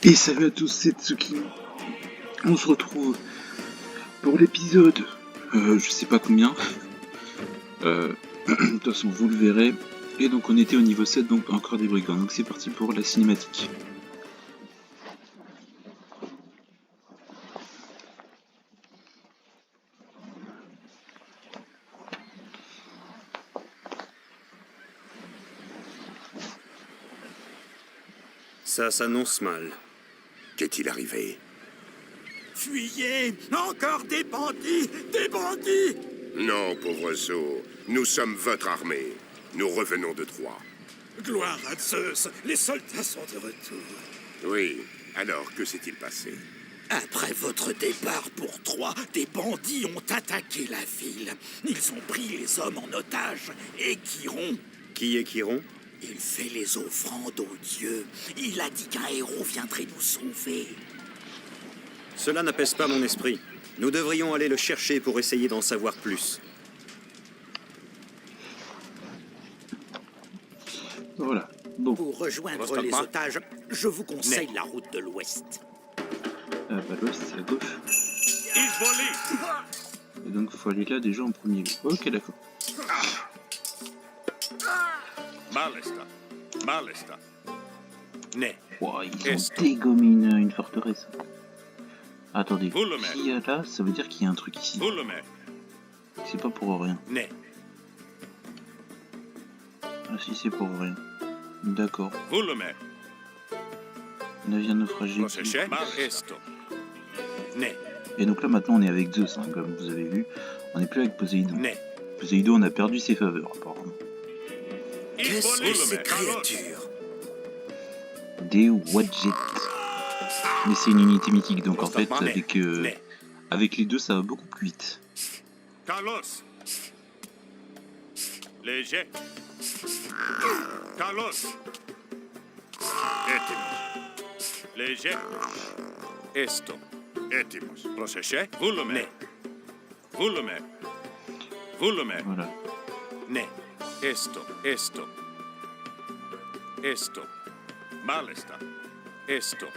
Et salut à tous, c'est Tsuki. On se retrouve pour l'épisode, je sais pas combien. De toute façon, vous le verrez. Et donc on était au niveau 7, donc encore des brigands. Donc c'est parti pour la cinématique. Ça s'annonce mal. Qu'est-il arrivé? Fuyez! Encore des bandits! Des bandits! Non, pauvre Zo. Nous sommes votre armée. Nous revenons de Troie. Gloire à Zeus! Les soldats sont de retour. Oui. Alors, que s'est-il passé? Après votre départ pour Troie, des bandits ont attaqué la ville. Ils ont pris les hommes en otage. Et Chiron, Qui est Chiron? il fait les offrandes aux dieux. Il a dit qu'un héros viendrait nous sauver. Cela n'apaise pas mon esprit. Nous devrions aller le chercher pour essayer d'en savoir plus. Voilà. Donc, Pour rejoindre les otages, je vous conseille la route de l'Ouest. bah l'ouest c'est à gauche. Et donc faut aller là déjà en premier lieu. Ok, d'accord. Malesta. Wow, ils ont dégommé une forteresse. Attendez, s'il y a là, ça veut dire qu'il y a un truc ici. C'est pas pour rien. Ah si, c'est pour rien. D'accord. Navire naufragé. Et donc là maintenant on est avec Zeus, hein, comme vous avez vu. On n'est plus avec Poséidon. Poséidon, on a perdu ses faveurs apparemment. Qu'est-ce que ces créatures? Des Wadjet. Mais c'est une unité mythique, donc en fait avec les deux ça va beaucoup plus vite. Carlos. Léger. Carlos. Étimos. Léger. Esto. Étimos. Procesché. Volume. Volume. Volume. Voilà. Ne. Esto. Malesta. Esto.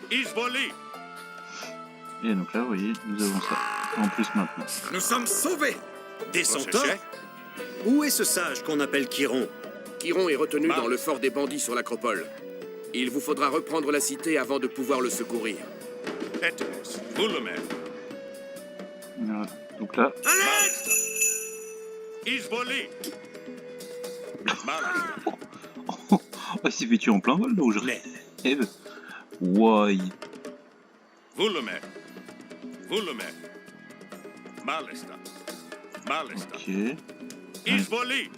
Isvoli. Et donc là vous voyez, nous avons ça. En plus maintenant. Nous sommes sauvés! Des centaures? Où est ce sage qu'on appelle Chiron? Chiron est retenu dans le fort des bandits sur l'acropole. Il vous faudra reprendre la cité avant de pouvoir le secourir. Étimos. Volume. Voilà. Donc là, Malesta. Isvoli. Malesta. oh, il s'est fait tuer en plein vol là où je rêve. Why? Volume. Malesta. Ok. Isvoli.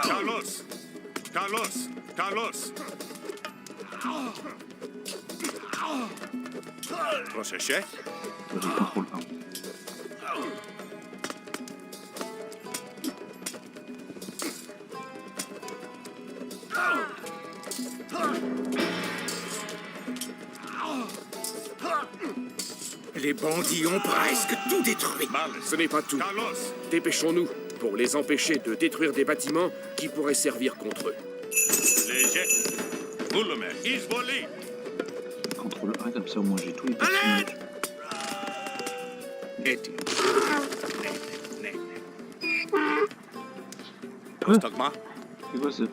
Carlos. Procesché. Toi, j'ai contrôle 1. Les bandits ont presque tout détruit. Ce n'est pas tout. Carlos. Dépêchons-nous pour les empêcher de détruire des bâtiments qui pourraient servir contre eux. Léger. Volume. Isvoli. Contrôle 1, comme ça au moins j'ai tous les personnages. Prostagma. C'est quoi ça?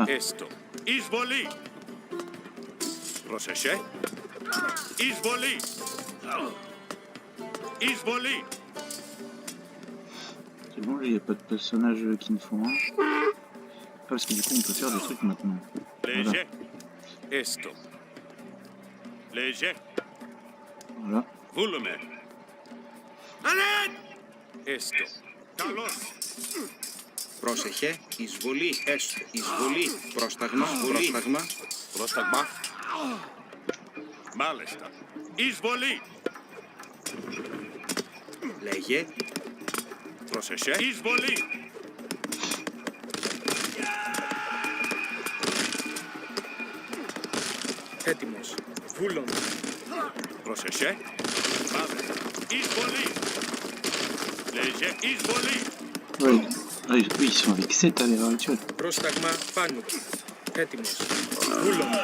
Esto. Isvoli. Procesché. Isvoli. C'est bon, il n'y a pas de personnages qui ne font un. Ah, parce que du coup on peut faire des trucs maintenant. Voilà. Léger. Esto. Léger. Voilà. Volume. Esto. Carlos. Πρόσεχε, εισβολή, έστω, εισβολή, πρόσταγμα. Prostagma. Malesta. Isvoli. Λέγε, Procesché. Isvoli. έτοιμος, βούλον. Procesché. Malesta. Isvoli. Léger. Isvoli. Ouais. Ah, oui, ils sont avec 7 à l'heure actuelle. Πρόσταγμα πάνω. Έτοιμος. Βούλομαι.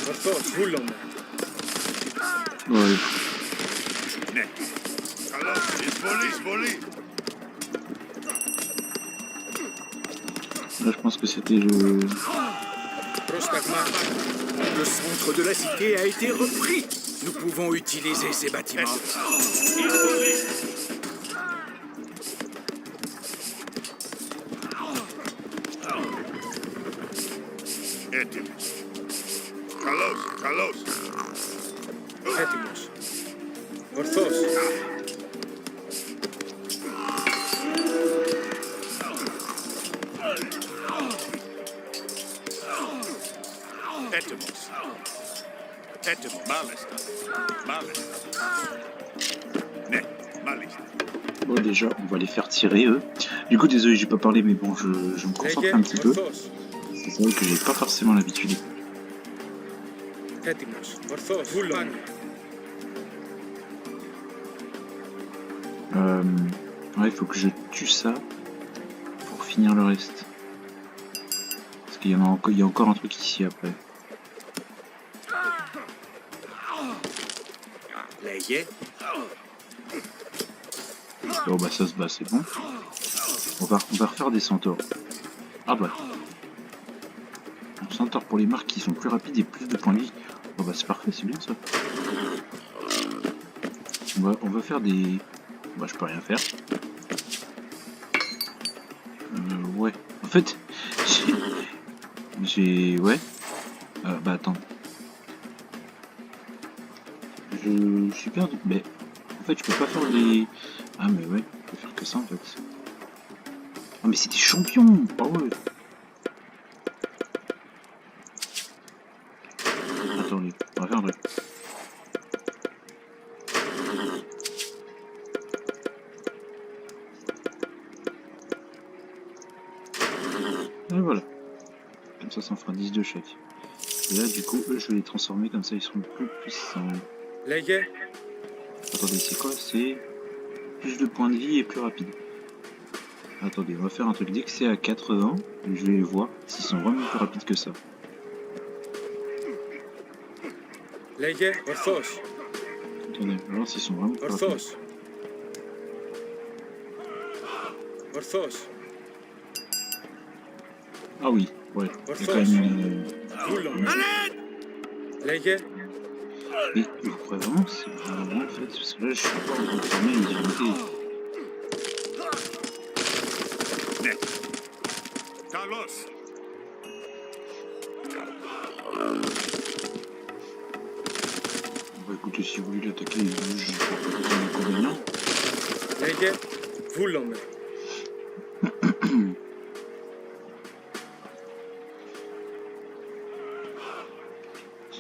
Ορθός. Βούλομαι. Ouais. Ναι. Καλώς. Εισβολή. Là, je pense que c'était le... Πρόσταγμα. Le centre de la cité a été repris. Nous pouvons utiliser ces bâtiments. Εισβολή. Έτοιμος. Καλώς. Έτοιμος. Ορθός. Έτοιμος. Μάλιστα. Ναι, μάλιστα. Bon, déjà, on va les faire tirer, eux. Du coup, désolé, j'ai pas parlé, mais bon, je me concentre Λέγε. un petit peu. Ορθός. C'est vrai que j'ai pas forcément l'habitude. Έτοιμος. Ορθός. Βούλομαι. Ouais, il faut que je tue ça pour finir le reste. Parce qu'il y en a encore, il y a encore un truc ici après. Λέγε. Bon bah ça se bat, c'est bon. On va refaire des centaures. Ah bah. Un centaure pour les marques qui sont plus rapides et plus de points de vie. Bon bah c'est parfait, c'est bien ça. On va faire des... Bah je peux rien faire. Ouais. En fait, j'ai... Ouais. Bah attends. Je suis perdu. Mais en fait je peux pas faire des... Ah mais ouais, je peux faire que ça en fait. Ah mais c'est des champions. Ah ouais. Attendez, on va faire un truc. Et voilà. Comme ça en fera 10 de chaque. Et là du coup, je vais les transformer comme ça, ils seront plus puissants. Λέγε. Attendez, c'est quoi? C'est plus de points de vie et plus rapide. Attendez, on va faire un truc. Dès que c'est à 80, je vais voir s'ils sont vraiment plus rapides que ça. Λέγε. Ορθός. Attendez, on va voir s'ils sont vraiment plus rapides. Ορθός. Ορθός. Ah oui, ouais. Il y a quand même... Βούλομαι. Λέγε. Mais je crois vraiment que c'est vraiment en fait, parce que là je suis pas en train de former les unités. Ναι. Καλώς. Bah écoutez, si vous voulez l'attaquer, je vois pas d'inconvénient. Λέγε. Βούλομαι.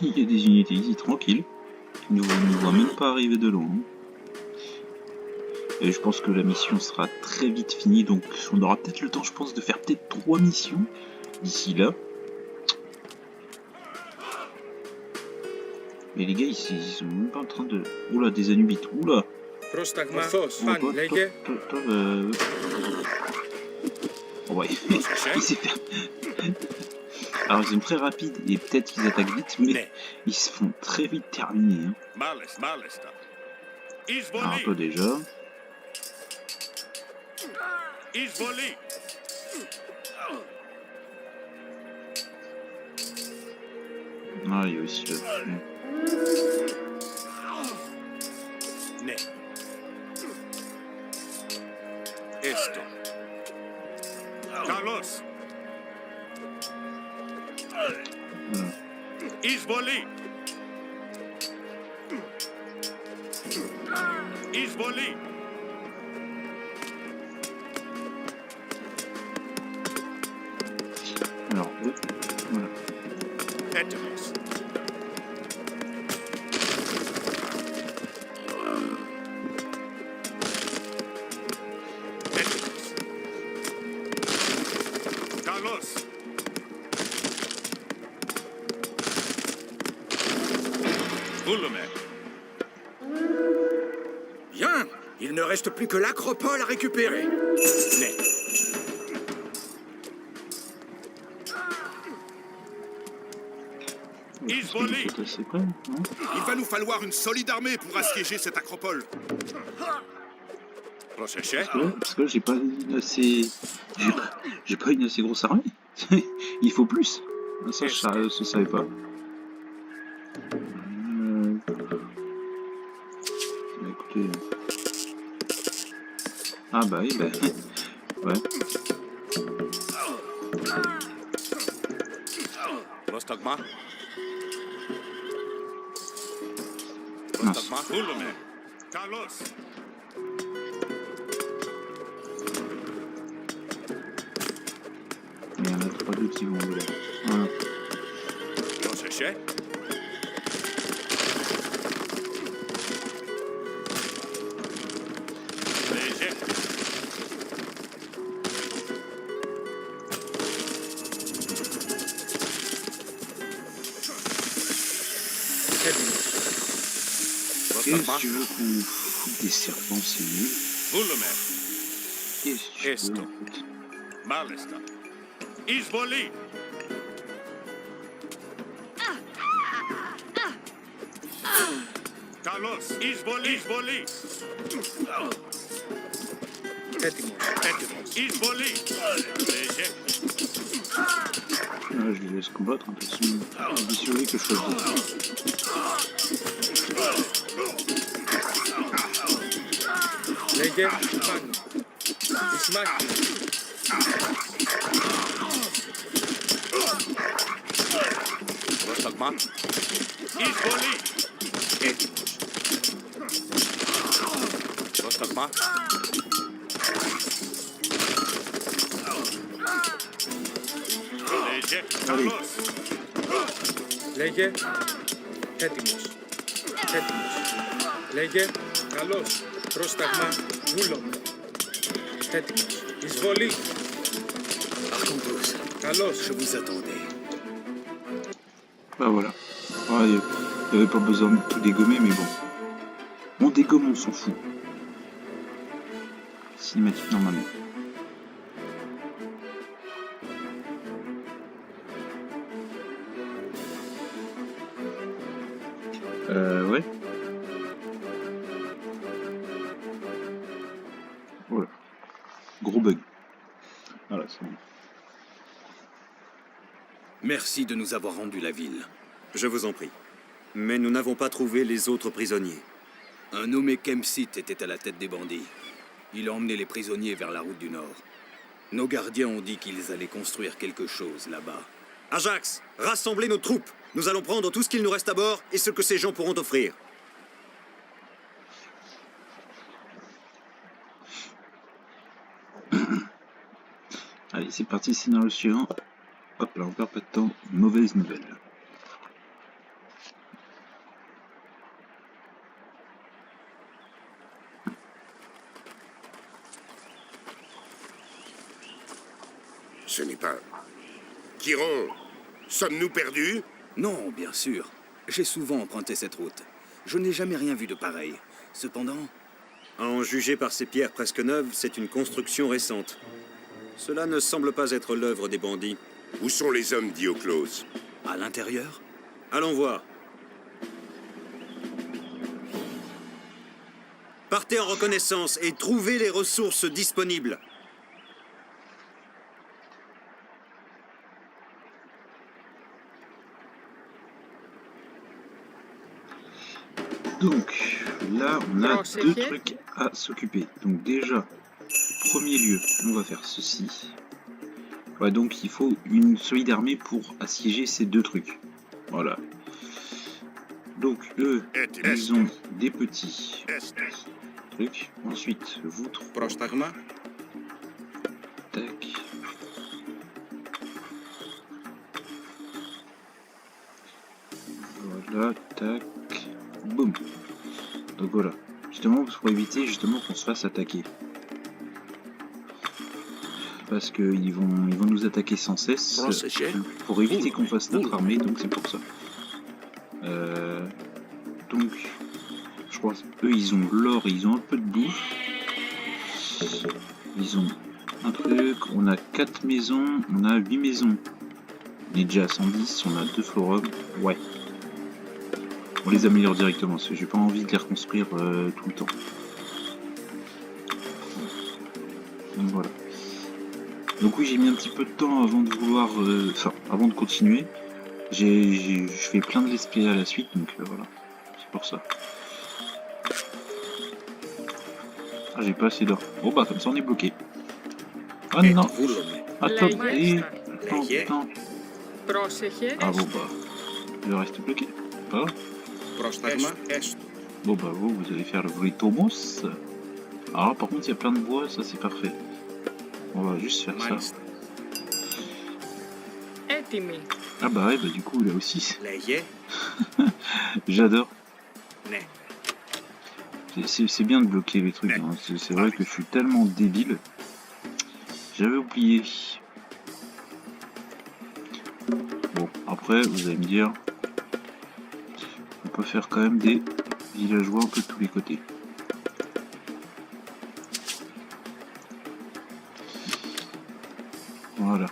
Il y a des unités ici tranquilles. Ils ne nous voient même pas arriver de loin. Et je pense que la mission sera très vite finie, donc on aura peut-être le temps, je pense, de faire peut-être 3 missions d'ici là. Mais les gars, ils sont même pas en train de... Oula, des Anubites, oula. Πρόσταγμα. Ορθός. Oh, toi, Λέγε. Oh, ouais, il s'est fait... Alors ils sont très rapides et peut-être qu'ils attaquent vite, mais Ναι. ils se font très vite terminer. Hein. Μάλιστα. Alors Εισβολή. toi déjà. Εισβολή. Ah, il y a aussi le... Ναι. Έστω. Καλώς. Voilà. Εισβολή. Εισβολή. Alors, eux, voilà. Έτοιμος. Έτοιμος. Καλώς. Βούλουμε. Bien. Il ne reste plus que l'acropole à récupérer. Ναι. Parce qu'il est peut-être assez près, non? Il va nous falloir une solide armée pour assiéger cette acropole. Proseche. Parce que là, j'ai pas une assez... J'ai pas une assez grosse armée. Il faut plus. Ça, je savais pas. Écoutez... Ah bah oui, bah... Ouais. Prostagma. Mince. Prostagma. Fulome. Carlos. Il y en a 3-2 qui vont là. Voilà. Proseche. Léger. Qu'est-ce que tu veux qu'on foute des serpents, c'est nul. Fulome. Qu'est-ce que tu veux Esto. en fait? Malesta. Izvoli. Carlos. Izvoli. Izvoli. Έτοιμος. Έτοιμος. Izvoli. Léger. Là, je les laisse combattre, de toute façon. Je vais surveiller que je fasse Λέγε πάνω. Ισμάχη. Prostagma. Izvoli. Prostagma. Léger. Carlos. Λέγε έτοιμος. Έτοιμος. Λέγε καλός. Πρόσταγμα βούλομαι. Έτοιμος. Εισβολή. Arcandos, Καλός. je vous attendais. Bah voilà. Ouais, il n'y avait pas besoin de tout dégommer, mais bon. On dégomme, on s'en fout. Cinématique normalement. Ouais. Voilà. Gros bug. Voilà, c'est bon. Merci de nous avoir rendu la ville. Je vous en prie. Mais nous n'avons pas trouvé les autres prisonniers. Un nommé Kemsit était à la tête des bandits. Il a emmené les prisonniers vers la route du Nord. Nos gardiens ont dit qu'ils allaient construire quelque chose là-bas. Ajax, rassemblez nos troupes. Nous allons prendre tout ce qu'il nous reste à bord et ce que ces gens pourront offrir. Allez, c'est parti, scénario suivant. Hop là, on perd pas de temps. Mauvaise nouvelle. Ce n'est pas... Chiron, sommes-nous perdus? Non, bien sûr. J'ai souvent emprunté cette route. Je n'ai jamais rien vu de pareil. Cependant, À en juger par ces pierres presque neuves, c'est une construction récente. Cela ne semble pas être l'œuvre des bandits. Où sont les hommes d'Ioclos? à l'intérieur, Allons voir. Partez en reconnaissance et trouvez les ressources disponibles. Donc, là, on a deux trucs à s'occuper. Donc déjà, premier lieu, on va faire ceci. Ouais, donc il faut une solide armée pour assiéger ces deux trucs. Voilà. Donc eux, ils ont des petits trucs. Ensuite, vous trois. Πρόσταγμα. Tac. Voilà, tac. Boum. Donc voilà. Justement, pour éviter justement qu'on se fasse attaquer. Parce qu'ils vont nous attaquer sans cesse pour éviter qu'on fasse notre armée, donc c'est pour ça. Donc, je crois eux ils ont de l'or, ils ont un peu de bouffe. Ils ont un truc, on a 4 maisons, on a 8 maisons. On est déjà à 110, on a 2 forums. Ouais. On les améliore directement, parce que j'ai pas envie de les reconstruire tout le temps. Donc voilà. Donc oui, j'ai mis un petit peu de temps avant de vouloir... Enfin, avant de continuer. Je fais plein de let's play à la suite, donc voilà. C'est pour ça. Ah, j'ai pas assez d'or. Bon bah, comme ça on est bloqué. Ah non. Attends, attends. Πρόσεχε. Ah bon bah, je reste bloqué. Pas grave. Πρόσταγμα. Bon bah vous allez faire le Vritomos. Alors par contre il y a plein de bois, ça c'est parfait. On va juste faire ça. Μάλιστα. Έτοιμοι. Ah bah ouais, bah du coup là aussi, Λέγε. j'adore. Ναι. C'est bien de bloquer les trucs, hein. C'est vrai que je suis tellement débile. J'avais oublié. Bon, après vous allez me dire, on peut faire quand même des villageois un peu de tous les côtés. Voilà.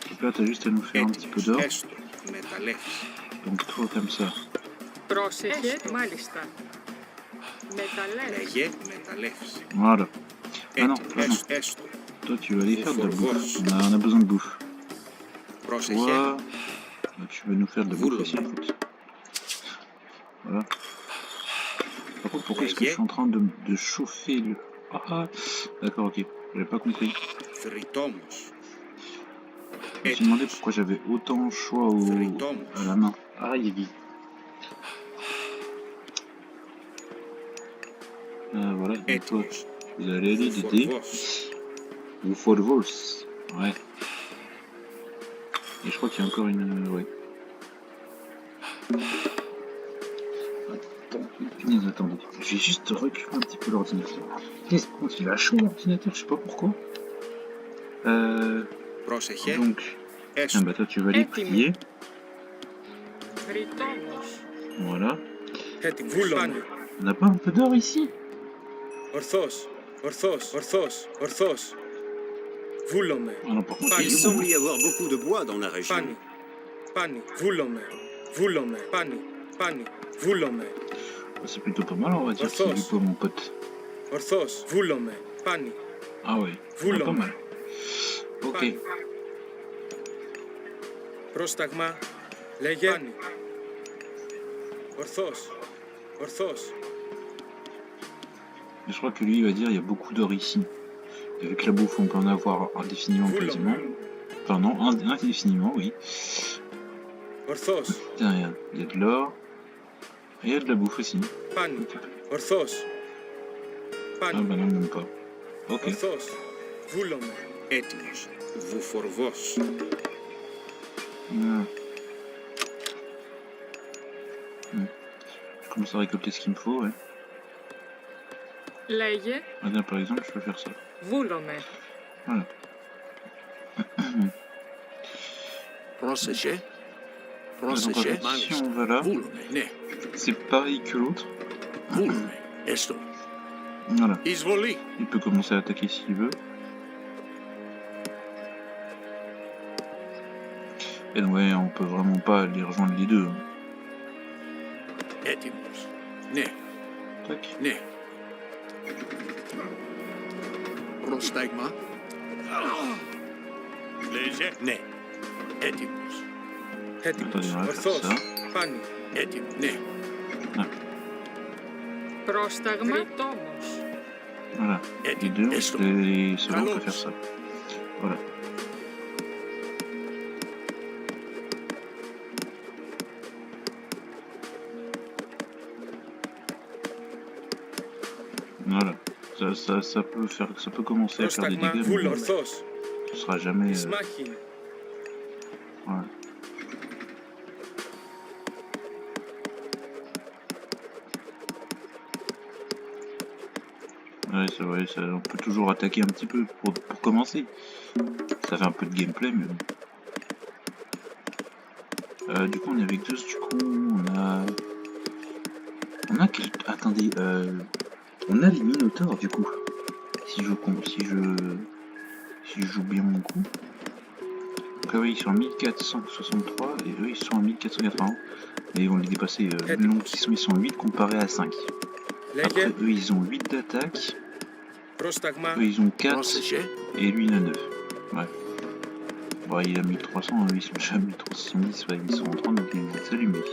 Donc là, t'as juste à nous faire un petit peu d'or. Έστω. Μεταλλεύσει. Donc toi comme ça. Πρόσεχε. Μάλιστα. Μεταλλεύσεις. Λέγε. Μεταλλεύσει. Voilà. Ah non, ah non. Έστω. Toi tu vas aller faire de la bouffe. On a besoin de bouffe. Πρόσεχε. Toi, bah, tu vas nous faire de la bouffe Boule. aussi, écoute. Voilà. Par contre, pourquoi est-ce que je suis en train de chauffer le... Ah, d'accord, ok. J'avais pas compris. Θρητόμος. Je me suis demandé pourquoi j'avais autant choix à la main. Ah, il est vide. Voilà, donc toi, Έτοιμος. vous allez aller d'aider. Φορβός. Ou Folvos. Ouais. Et je crois qu'il y a encore une... Ouais. Attendez. Je vais juste reculer un petit peu l'ordinateur. Qu'est-ce qu'il a chaud l'ordinateur, je sais pas pourquoi. Πρόσεχε. Donc... Ah Έστω. bah toi tu vas aller prier. Βρυτόμος. Voilà. Έτοιμοι. Βούλομαι. On n'a pas un peu d'or ici? Ορθός. Ορθός. Ορθός. Ορθός. Βούλομαι. Ah non, par contre, Il il est semble bon. y avoir beaucoup de bois dans la région. Πάνι. Πάνι. Βούλομαι. Βούλομαι. Πάνι. Πάνι. Βούλομαι. C'est plutôt pas mal, on va dire, c'est du pot, mon pote. Ορθός. Βούλομαι. Πάνι. Ah ouais, on a pas mal. Ok. Πάνι. Πρόσταγμα. Λέγε. Πάνι. Ορθός. Ορθός. Et je crois que lui il va dire il y a beaucoup d'or ici. Et avec la bouffe on peut en avoir indéfiniment quasiment. Enfin non, indéfiniment oui. Ορθός. Putain, regarde, il y a de l'or. Et il y a de la bouffe aussi. Πάνι. Ορθός. Ah Πάνι. bah non, même pas. Ok. Ορθός. Βούλομαι. Έτοιμος. Βουφορβός. Ah. Je commence à récolter ce qu'il me faut, ouais. Λέγε. Ah, là, par exemple, je peux faire ça. Βούλομαι. Voilà. Πρόσεχε. Donc, en fait, si on va là, Βούλομαι. Ναι. c'est pareil que l'autre. Βούλομαι. Έστω. Voilà. Εισβολή. Il peut commencer à attaquer s'il veut. Et donc, ouais, on peut vraiment pas les rejoindre les deux. Έτοιμος. Ναι. Tac. Ναι. Πρόσταγμα. Léger. Ναι. Έτοιμος. Έτοιμος. Attendez, on va faire Ορθός. ça. Πάνι. Έτοιμο. Ναι. Πρόσταγμα. Βρυτόμος. Voilà. Les deux, c'est bon, on peut faire ça. Voilà. Voilà. Ça peut faire, ça peut commencer à faire des Πρόσταγμα. dégâts, Βούλο. mais Ορθός. ce sera jamais. Ισμάχη. Voilà. Ouais, c'est vrai, on peut toujours attaquer un petit peu pour commencer. Ça fait un peu de gameplay, mais bon. Du coup, on est avec deux, du coup, on a quel... Attendez, on a les minotaures, du coup. Si je joue bien mon coup. Donc ah oui, ils sont à 1463 et eux ils sont à 1480. Et ils vont les dépasser. Donc ils sont 8 comparés à 5. Après eux ils ont 8 d'attaque. Πρόσταγμα. Eux ils ont 4 Πρόσεχε. et lui il a 9. Ouais. Bon, il a 1300, eux ils sont déjà à 1370, ouais, ils sont en train de s'allumer.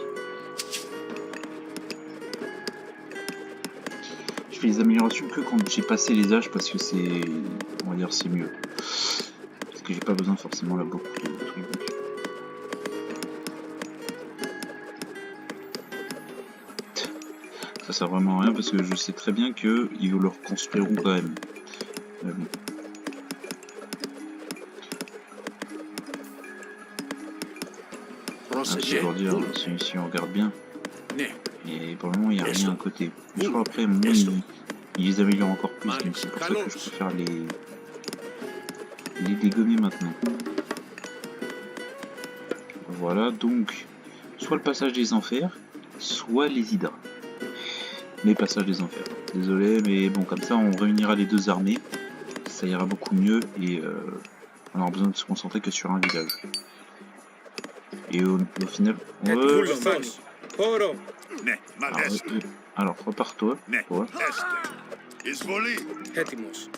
Je fais les améliorations que quand j'ai passé les âges parce que c'est, on va dire, c'est mieux. Parce que j'ai pas besoin forcément là beaucoup de trucs. Ça sert vraiment à rien parce que je sais très bien que ils le reconstruiront quand même. Mais bon. Ah, c'est pour dire, si on regarde bien. Et pour le moment, il n'y a rien à côté. Je crois après, moi, ils les améliorent encore plus. Donc c'est pour ça que je préfère les dégommer maintenant. Voilà, donc, soit le passage des enfers, soit les hydras. Les passages des enfers. Désolé, mais bon, comme ça, on réunira les deux armées. Ça ira beaucoup mieux et on aura besoin de se concentrer que sur un village. Et au final, Βούλομες. Χώρο. Ναι, μάλιστα. alors repars-toi. Ναι, Ouais. έστε. Εισβολή. Έτοιμος.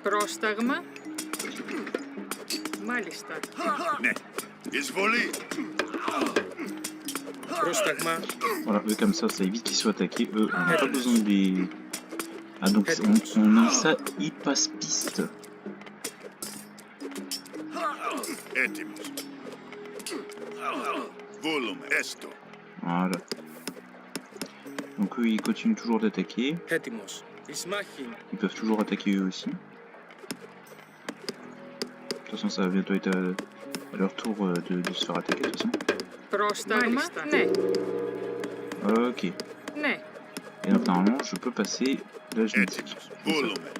Πρόσταγμα. Μάλιστα. Ναι, εισβολή. Πρόσταγμα. Voilà, eux comme ça évite qu'ils soient attaqués. Eux, on n'a pas besoin des... Ah donc on a ça, ils passent piste. Έτοιμος. Βούλουμε, έστω. Voilà. Donc eux, ils continuent toujours d'attaquer. Έτοιμος. Εις μάχην. Ils peuvent toujours attaquer eux aussi. De toute façon, ça va bientôt être à leur tour de se faire attaquer de toute façon. Πρόσταγμα. Ναι. Ok. Ναι. Et donc normalement, je peux passer la génétique. Έτοιμος. Βούλουμε.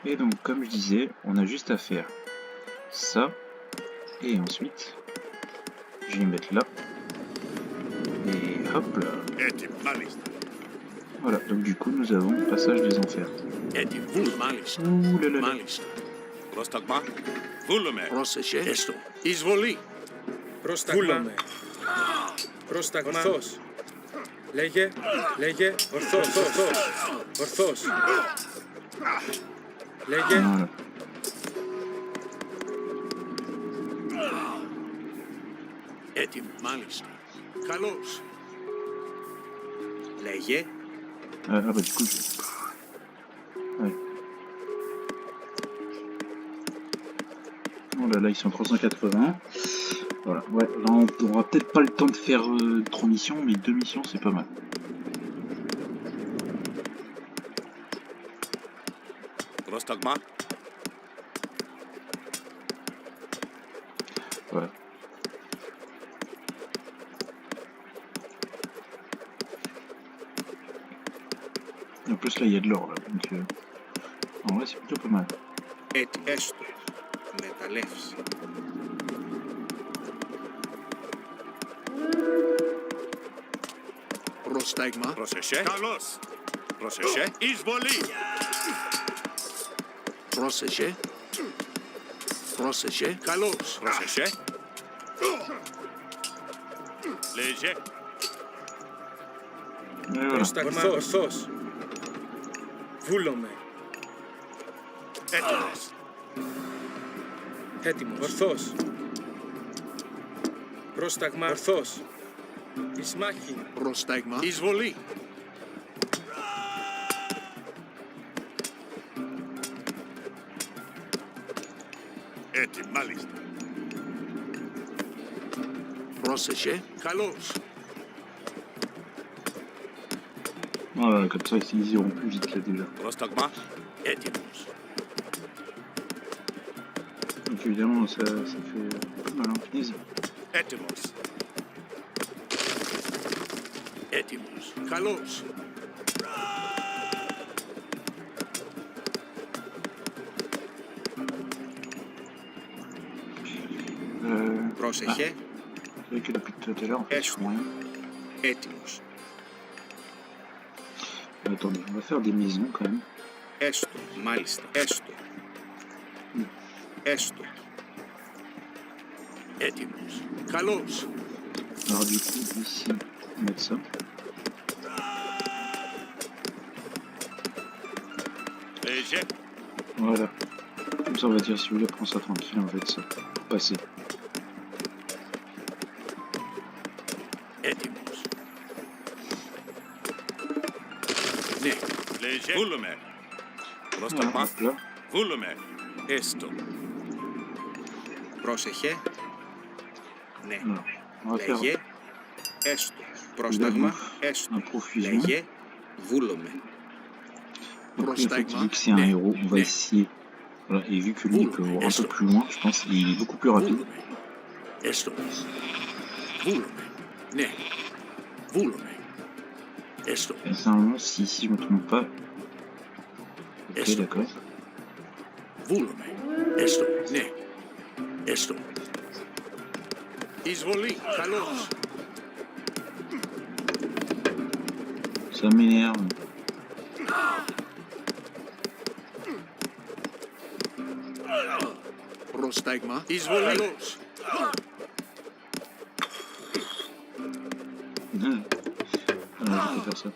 Et donc, comme je disais, on a juste à faire ça. Et ensuite, je vais mettre là. Et hop là. Έτοιμο, μάλιστα. Voilà, donc du coup, nous avons passage des enfers. Έτοιμος. Μάλιστα. Ouh là là là. Μάλιστα. Πρόσταγμα. Βούλουμε. Πρόσεχε. Έστω. Εισβολή. Πρόσταγμα. Πρόσταγμα. Ορθός. Λέγε. Λέγε. Ορθός. Ορθός. Ορθός. Λέγε. Voilà. Έτοιμο. Μάλιστα. Καλώς. Λέγε. Ah bah du coup, ouais. Oh là là, ils sont 380. Voilà, ouais, là on aura peut-être pas le temps de faire 3 missions, mais 2 missions c'est pas mal. Πρόσταγμα. Voilà. En plus là il y a de l'or là, donc en vrai c'est plutôt pas mal. Έστω. Μεταλλεύσει. Πρόσταγμα. Πρόσεχε. Καλώς. Πρόσεχε. Εισβολή. Πρόσεχε. Πρόσεχε. Καλώς. Πρόσεχε. Λέγε. Et voilà. Πρόσταγμα. Ορθός. Βούλομαι. Έτοιμος. Έτοιμος. Ορθός. Πρόσταγμα. Ορθός. Εις μάχην. Πρόσταγμα. Εισβολή. Έτοιμο, μάλιστα. Πρόσεχε. Καλώς. Voilà, comme ça ils iront plus vite là déjà. Πρόσταγμα. Έτοιμος. Donc évidemment ça fait pas mal en finise. Έτοιμος. Έτοιμος. Καλώς. Πρόσεχε. C'est vrai que depuis tout à l'heure en fait ils font rien. Έτοιμος. Attendez, on va faire des maisons quand même. Έστω. Μάλιστα. Έστω. Έστω. Έτοιμος. Καλώς. Alors du coup, ici, on va mettre ça. Léger. Voilà. Comme ça, on va dire, si vous voulez, prendre ça tranquille, on va mettre ça. Passer. Έτοιμος. Ναι. Léger. Volume. Voilà, Prostagma. hop là. Volume. Έστω. Πρόσεχε. Ναι. Alors, on va faire Λέγε. Έστω. Πρόσταγμα. Έστω. un profusion. Λέγε. Βούλομαι. Donc, en fait, Prostagma. vu que c'est un Ναι. héros, on va essayer. Voilà, et vu que lui il peut voir un peu plus loin, je pense qu'il est beaucoup plus rapide. Βούλουμε. Έστω. Βούλουμε. Ναι. Βούλουμε. Έστω. Et c'est un moment, si je me trompe pas. Ok, Est-ce- d'accord. Βούλουμε. Έστω. Ναι. Έστω. Εισβολή. Καλώς. Ça m'énerve. Πρόσταγμα. Εισβολή. Καλώς. Voilà, je peux faire ça.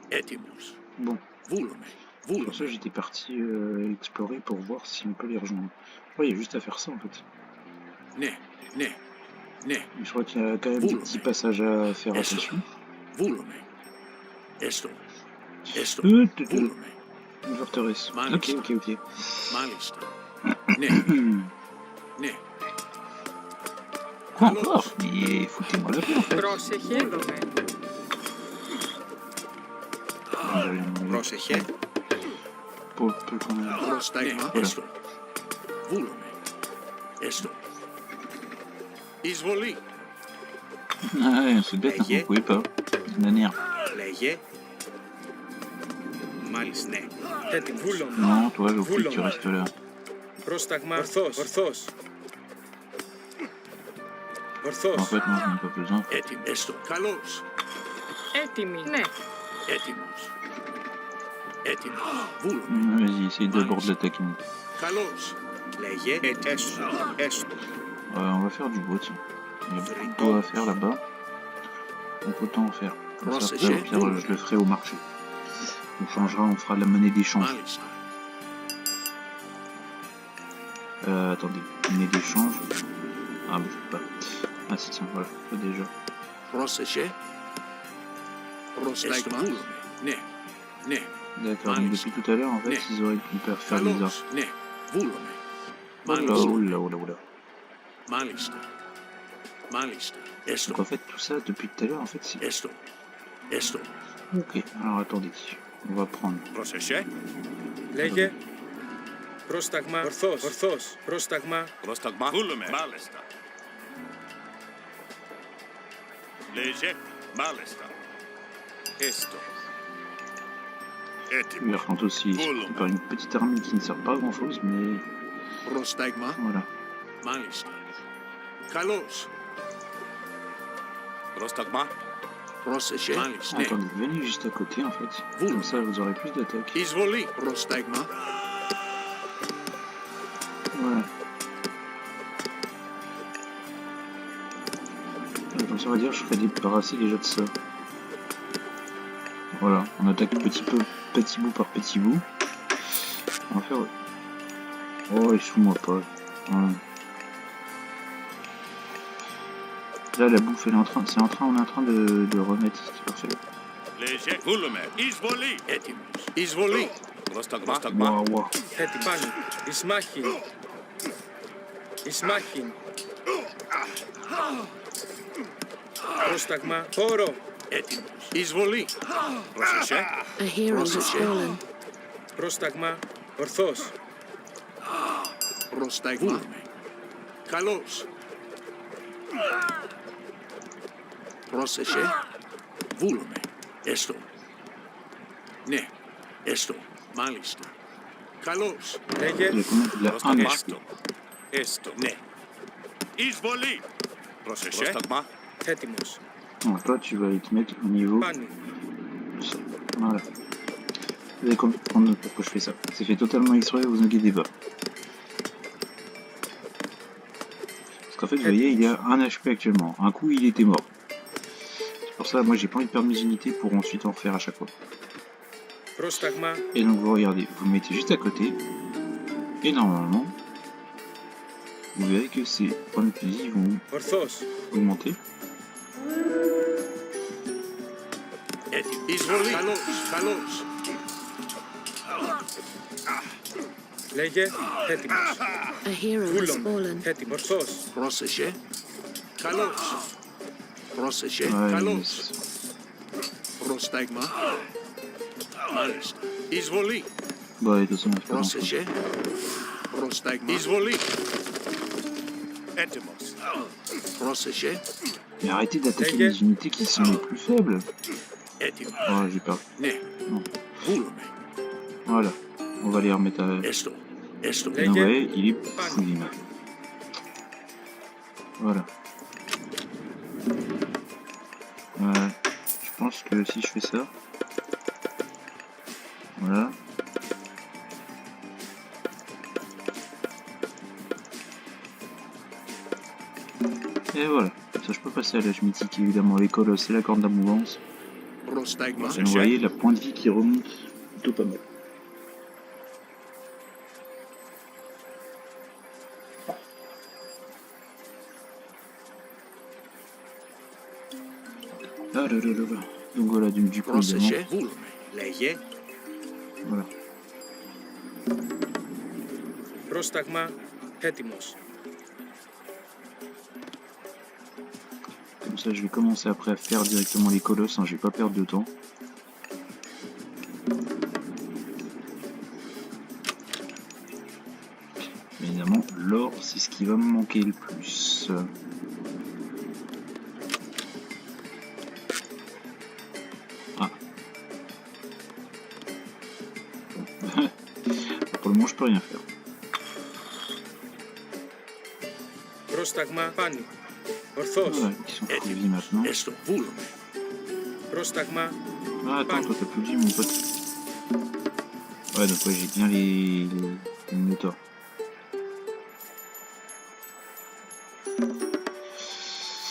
Έτοιμος. Bon, Βούλουμε. pour Βούλουμε. ça j'étais parti explorer pour voir si on peut les rejoindre. Ouais, il y a juste à faire ça en fait. Ναι. Ναι. Ναι. Je crois qu'il y a quand même des petits passages à faire Est-ce- attention. Βούλουμε. Έστω. Έστω. Une Βούλουμε. forteresse. Ok, Magnifique. ok, ok. Μάλιστα. Ναι. Ναι. Quoi encore? Mais foutez-moi la paix en fait. Πρόσεχε. Βούλομαι. Πρόσεχε. Peu quand même. Πρόσταγμα. Voilà. Έστω. Βούλουμε. Έστω. Εισβολή. Ah ouais, c'est bête, hein, Ok. vous pouvez pas. C'est de la merde. Λέγε. Μάλιστα. Ναι. Έτοιμος. Βούλομαι. Non, toi, je prie que tu restes là. Πρόσταγμα. Ορθός. Ορθός. En Ορθός. fait, non, j'en ai pas besoin. Έτοιμο. Έστω. Καλώς. Έτοιμη. Ναι. Έτοιμος. Έτοιμος. Βούλουμε. Vas-y, essaye d'abord de l'attaquer. Καλώς. Λέγε. Έστω. Έστω. On va faire du bois, tiens. Il y a beaucoup de bois à faire là-bas. Donc autant en faire. Comme ça, après, au pire, je le ferai au marché. On changera, on fera de la monnaie d'échange. Μάλιστα. Attendez, monnaie d'échange. Ah, mais je peux pas. Ah, si, tiens, voilà, ça déjà. Πρόσεχε. Πρόσταγμα. Βούλουμε. Ναι. Ναι. D'accord, donc depuis tout à l'heure, en fait, ils auraient pu faire des arts. Ναι. Βούλουμε. Oula, Μάλιστα. oula, oula, oula. Μάλιστα. Μάλιστα. Έστω. Donc en fait, tout ça, depuis tout à l'heure, en fait, c'est... Έστω. Έστω. Ok, alors attendez. On va prendre... Πρόσεχε. Λέγε. Πρόσταγμα. Ορθός. Ορθός. Πρόσταγμα. Prostagma. Volume. Μάλιστα. Léger. Μάλιστα. Έστω. Je Έτοιμο. vais reprendre aussi par une petite armée qui ne sert pas à grand chose, mais Πρόσταγμα. voilà. Μάλιστα. Καλώς. Prostagma. Πρόσεχε. Μάλιστα. Ναι. Attendez, venez juste à côté en fait. Vous. Comme ça vous aurez plus d'attaque. Εισβολή. Πρόσταγμα. Voilà. Comme ça on va dire je serai débarrassé déjà de ça. Voilà, on attaque petit bout par petit bout. On va faire... Oh, échoue-moi pas. Voilà. Là la bouffe elle est en train, on est en train de remettre, c'est parfait. Léger. Volume. Εισβολή. Έτοιμος. Εισβολή. Prostagma. Waouh, waouh. Έτοιμη. Πάνω. Ισμάχιν. Ισμάχιν. Πρόσταγμα. Χώρο. Έτοιμος. Εισβολή. Πρόσεχε. A hero has fallen. Πρόσταγμα. Ορθός. Πρόσταγμα. Βούλουμε. Καλώς. Πρόσεχε. Βούλουμε. Έστω. Ναι. Έστω. Μάλιστα. Καλώς. Λέγε. Il y a combien? Il a un Prostagma. HP. Έστω. Ναι. Εισβολή. Πρόσεχε. Prostagma. Έτοιμος. Donc toi, tu vas aller te mettre au niveau... Pani. Ça. Voilà. Vous allez comprendre pourquoi je fais ça. C'est fait totalement exprès, vous inquiétez pas. Parce qu'en fait, vous voyez, il y a un HP actuellement. Un coup, il était mort. C'est pour ça, moi, j'ai pas envie de perdre mes unités pour ensuite en faire à chaque fois. Πρόσταγμα. Et donc, vous regardez, vous le mettez juste à côté. Et normalement, vous verrez que ces points de vie vont Ορθώς. augmenter. Εισβολή. Καλώς, καλώς. Λέγε. Έτοιμος. A hero has Βούλον. fallen. Έτοιμος. Ορθώς. Πρόσεχε. Καλώς. Πρόσεχε. Ouais, Καλώς. Πρόσταγμα. Μάλιστα. Εισβολή. bah, de toute façon, on fait pas grand-chose. Πρόσεχε. Πρόσταγμα. Εισβολή. Έτοιμος. Πρόσεχε. Mais arrêtez d'attaquer les unités qui sont les plus faibles. Έτοιμο. Oh, j'ai peur. Ναι. Non. Βούλουμε. Voilà. On va les remettre à... Έστω. Έστω. Et donc, ouais, il est fouillé maintenant. Voilà. Je pense que si je fais ça... Voilà. Et voilà. Comme ça, je peux passer à l'âge mythique, évidemment. Les colosses et la corne d'abondance. Πρόσταγμα. Et vous voyez la pointe de vie qui remonte plutôt pas mal. Ah là là là là. Donc voilà, du coup, évidemment, Πρόσεχε. Βούλουμε. Λέγε. voilà. Πρόσταγμα. Έτοιμος. Comme ça, je vais commencer après à faire directement les colosses, hein, je vais pas perdre de temps. Mais évidemment, l'or, c'est ce qui va me manquer le plus. Ah. Pour le moment, je peux rien faire. Πρόσταγμα. Πάνι. Ορθώς. Voilà, ils sont full vie maintenant. Έστω. Βούλουμε. Πρόσταγμα. Ah, attends, toi t'as plus de vie, mon pote. Ouais, donc ouais, j'ai bien les moteurs.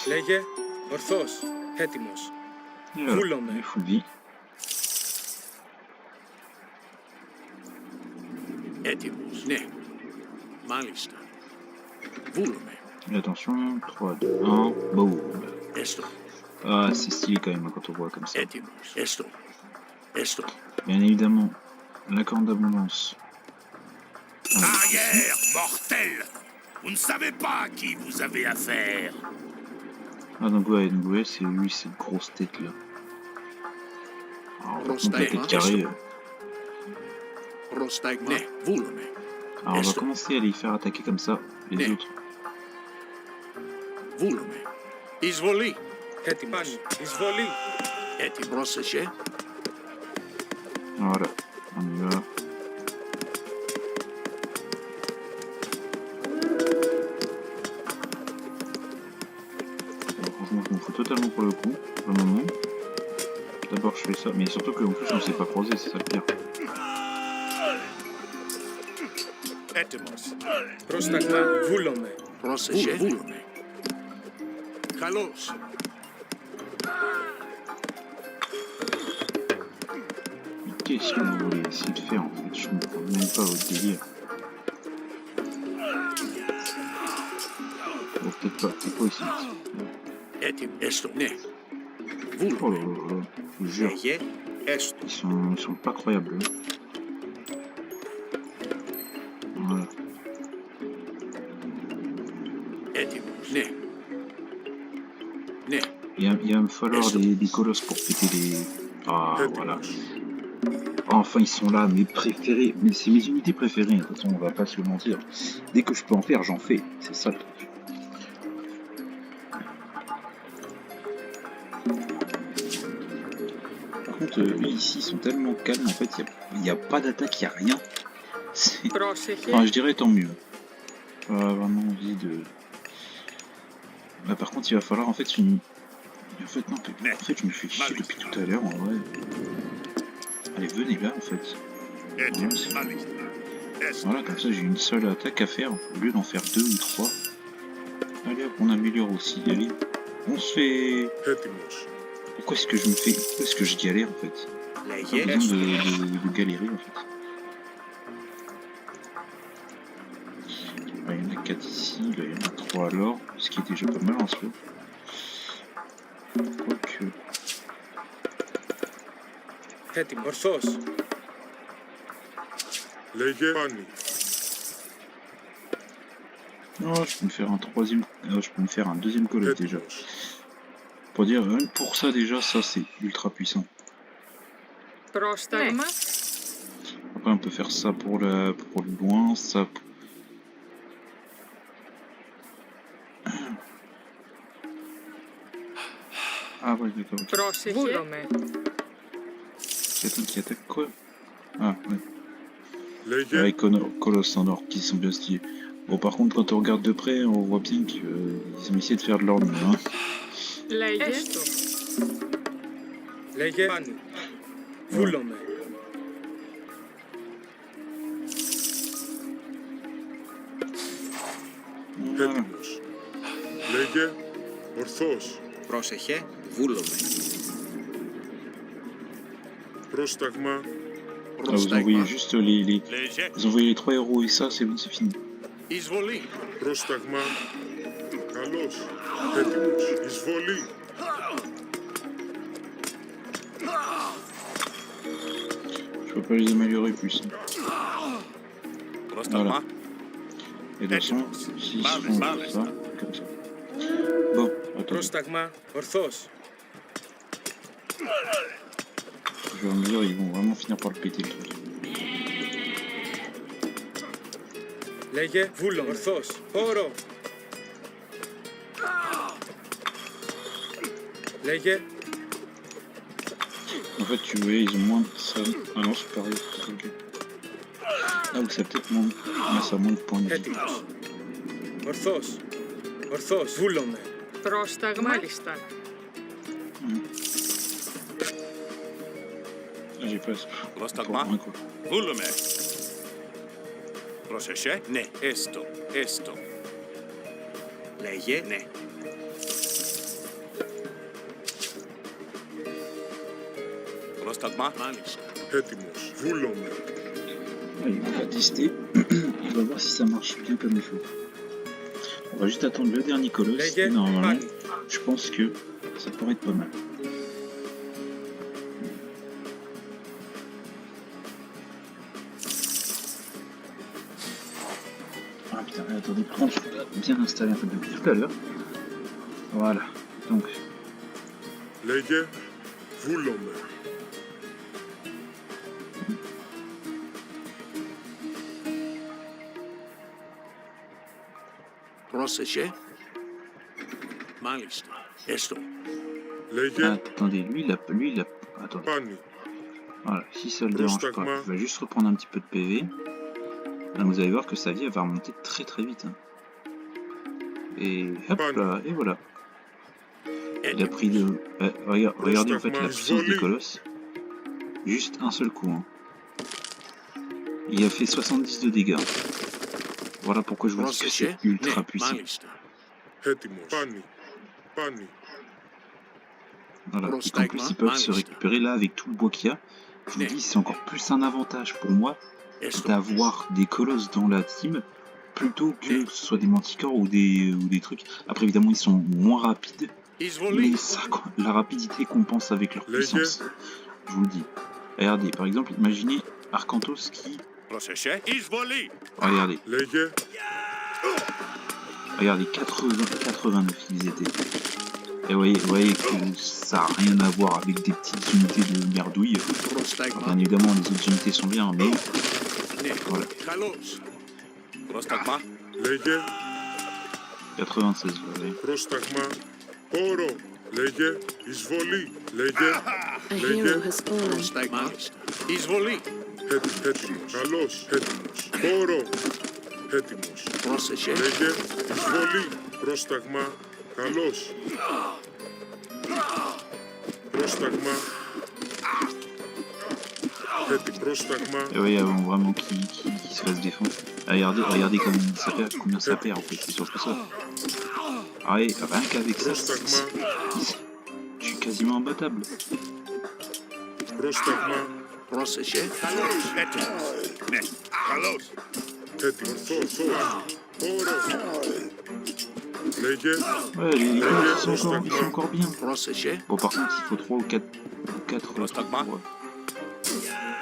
Λέγε. Ορθώς. Έτοιμος. Et voilà, Βούλομαι. il est full vie. Έτοιμος. Ναι. Μάλιστα. Βούλουμε. Et attention, 3, 2, 1, boum. Έστω. Ah, c'est stylé quand même quand on voit comme ça. Έτοιμος. Έστω. Έστω. Bien évidemment, la corne d'abondance. Arrière, mortel! Vous ne savez pas à qui vous avez affaire. Ah, donc ouais, c'est lui, cette grosse tête là. Alors, par contre, la tête carrée. Πρόσταγμα. Ναι. Βούλουμε. Alors, on va commencer à les faire attaquer comme ça, les Ναι. autres. Βούλουμε. Εισβολή. Έτοιμος. Εισβολή. Έτοιμο. Πρόσεχε. Voilà, on y va. Alors, franchement, je m'en fous totalement pour le coup, pour le moment. D'abord, je fais ça, mais surtout qu'en plus, on ne s'est pas croisé, c'est ça le pire. Έτοιμος. Πρόσταγμα. Βούλομαι. Πρόσεχε. Βούλουμε. Καλώς. Mais qu'est-ce que vous voulez essayer de faire en fait? Je ne comprends même pas votre délire. Bon, peut-être pas ici. Έτοιμο. Έστω. Ναι. Oh Βούλουμε. là là là, je vous jure, Λέγε. Έστω. ils sont pas croyables. Eux. Voilà. Έτοιμος. Ναι. Ναι. Il va me falloir des colosses pour péter les... Ah, voilà. Enfin, ils sont là, mes préférés. Mais c'est mes unités préférées, de toute façon, on va pas se le mentir. Dès que je peux en faire, j'en fais. C'est ça le truc. Par contre, eux, ici, ils sont tellement calmes, en fait, il n'y a pas d'attaque, il n'y a rien. Πρόσεχε. Enfin, je dirais tant mieux. Pas vraiment envie de... Bah, par contre, il va falloir en fait En fait, non, en fait, je me fais chier depuis tout à l'heure, en vrai. Allez, venez là, en fait. Voilà, comme ça, j'ai une seule attaque à faire, au lieu d'en faire 2 ou 3. Allez, hop, on améliore aussi, allez. On se fait... Pourquoi est-ce que je me fais... Pourquoi est-ce que je galère, en fait? Pas besoin de galérer, en fait. Là, il y en a 4 ici, là, il y en a 3 alors, ce qui est déjà pas mal en soi. Quoique... Έτοιμο, ορθός. Λέγε πάνι. Oh, je peux me faire un troisième... je peux me faire un deuxième colosse déjà. Pour dire, rien que pour ça déjà, ça c'est ultra puissant. Πρόσταγμα. Après on peut faire ça pour le loin, ça... Ah ouais, d'accord, ok. Πρόσεχε. Βούλομαι. Quelqu'un qui attaque quoi? Ah ouais. Λέγε. Ouais, colosses en or qui sont bien stylés. Bon, par contre, quand on regarde de près, on voit bien qu'ils ont essayé de faire de leur mieux. Hein. Λέγε. Λέγε πάνι. Βούλομαι. Voilà. Έτοιμος. Λέγε ορθός. Πρόσεχε, βούλομαι. Πρόσταγμα. Ah, vous envoyez juste vous envoyez les 3 héros et ça, c'est bon, c'est fini. Εισβολή. Πρόσταγμα. Καλώς. Έτοιμος. Εισβολή. Je peux pas les améliorer plus. Voilà. Et de toute façon, s'ils font ça, comme ça. Bon, attends. Πρόσταγμα, ορθός. Au fur et à mesure, ils vont vraiment finir par le péter le truc. Λέγε βούλομαι, ορθός. Όρο. Λέγε. En fait, tu vois, ils ont moins de ça. Ah non, c'est pareil. Ok. Ah, ou ça peut-être moins. Ah, ça a moins de points de vie. Έτοιμος. Ορθός. Ορθός. Βούλομαι. Πρόσταγμα. Μάλιστα. Ah, j'ai pas. Πρόσταγμα. Encore moins, quoi. Βούλομαι. Πρόσεχε. Ναι. Έστω. Λέγε. Ναι. Πρόσταγμα. Μάλιστα. Έτοιμος. Βούλομαι. Allez, on va tester. On va voir si ça marche bien comme il faut. On va juste attendre le dernier colosse. Λέγε Et normalement, πάνι. je pense que ça pourrait être pas mal. Ah putain, attendez, par contre, je vais bien installer un peu depuis tout à l'heure. Voilà, donc, Λέγε βούλομαι. Πρόσεχε. Μάλιστα. Έστω. Λέγε attendez, lui, il a, attendez, πάνι. voilà, si ça le dérange pas, il va juste reprendre un petit peu de PV. Là, vous allez voir que sa vie, elle va remonter très très vite. Hein. Et hop là, et voilà. Il a pris de... regardez en fait la puissance des colosses. Juste un seul coup. Hein. Il a fait 70 de dégâts. Voilà pourquoi je vous dis que c'est ultra puissant. Μάλιστα. Έτοιμος. Πάνι. Πάνι. Voilà. Et qu'en plus ils peuvent se récupérer là avec tout le bois qu'il y a. Je vous dis, c'est encore plus un avantage pour moi Έστω. d'avoir des colosses dans la team plutôt que ce soit des manticores ou des trucs. Après évidemment ils sont moins rapides, Εισβολή. mais ça, la rapidité compense avec leur puissance. Je vous le dis. Regardez, par exemple, imaginez Arcantos qui... Πρόσεχε. Εισβολή. Regardez, Λέγε regardez, 89 ils étaient. Et vous voyez que ça n'a rien à voir avec des petites unités de merdouille. Πρόσταγμα. Bien évidemment, les autres unités sont bien, mais Ναι. voilà. Καλώς. Πρόσταγμα. Λέγε 96, vous voyez. πρόσταγμα. Όρο. Λέγε εισβολή. Λέγε A hero has fallen. Πρόσταγμα. Μάλιστα. Εισβολή. έτοιμος. Καλώς. Έτοιμος. Όρο. Έτοιμος. Πρόσεχε. Λέγε εισβολή. Πρόσταγμα. Καλώς. Πρόσταγμα. Έτοιμος. Πρόσταγμα. Et oui, avant vraiment qu'il se fasse défendre. Regardez combien ça perd en fait, c'est surtout ça. Ah ouais, rien qu'avec ça, je suis quasiment imbattable. Πρόσταγμα. Πρόσεχε. Έτοιμος. Ναι. Καλώς. Έτοιμος. Ορθός. Όρο. Λέγε. Ouais, les gars, ils sont encore bien. Πρόσεχε. Bon, par contre, il faut 3 ou 4 Πρόσταγμα.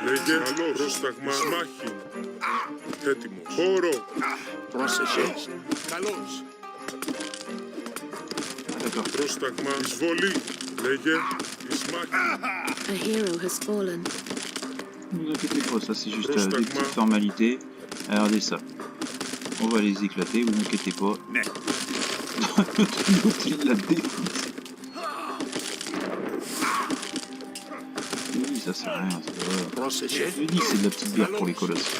Λέγε. Καλώς. Πρόσταγμα. Σμάχη. Έτοιμος. Όρο. Πρόσεχε. Καλώς. D'accord. Πρόσταγμα. Εισβολή. Λέγε. Ισμάχη. A hero has fallen. Ne vous inquiétez pas, ça c'est juste des petites formalités. Regardez ça. On va les éclater, vous inquiétez pas. Ναι. L'autre il la défonce. Oui, ça sert à rien. Πρόσεχε. Je dis que c'est de la petite bière pour les colosses.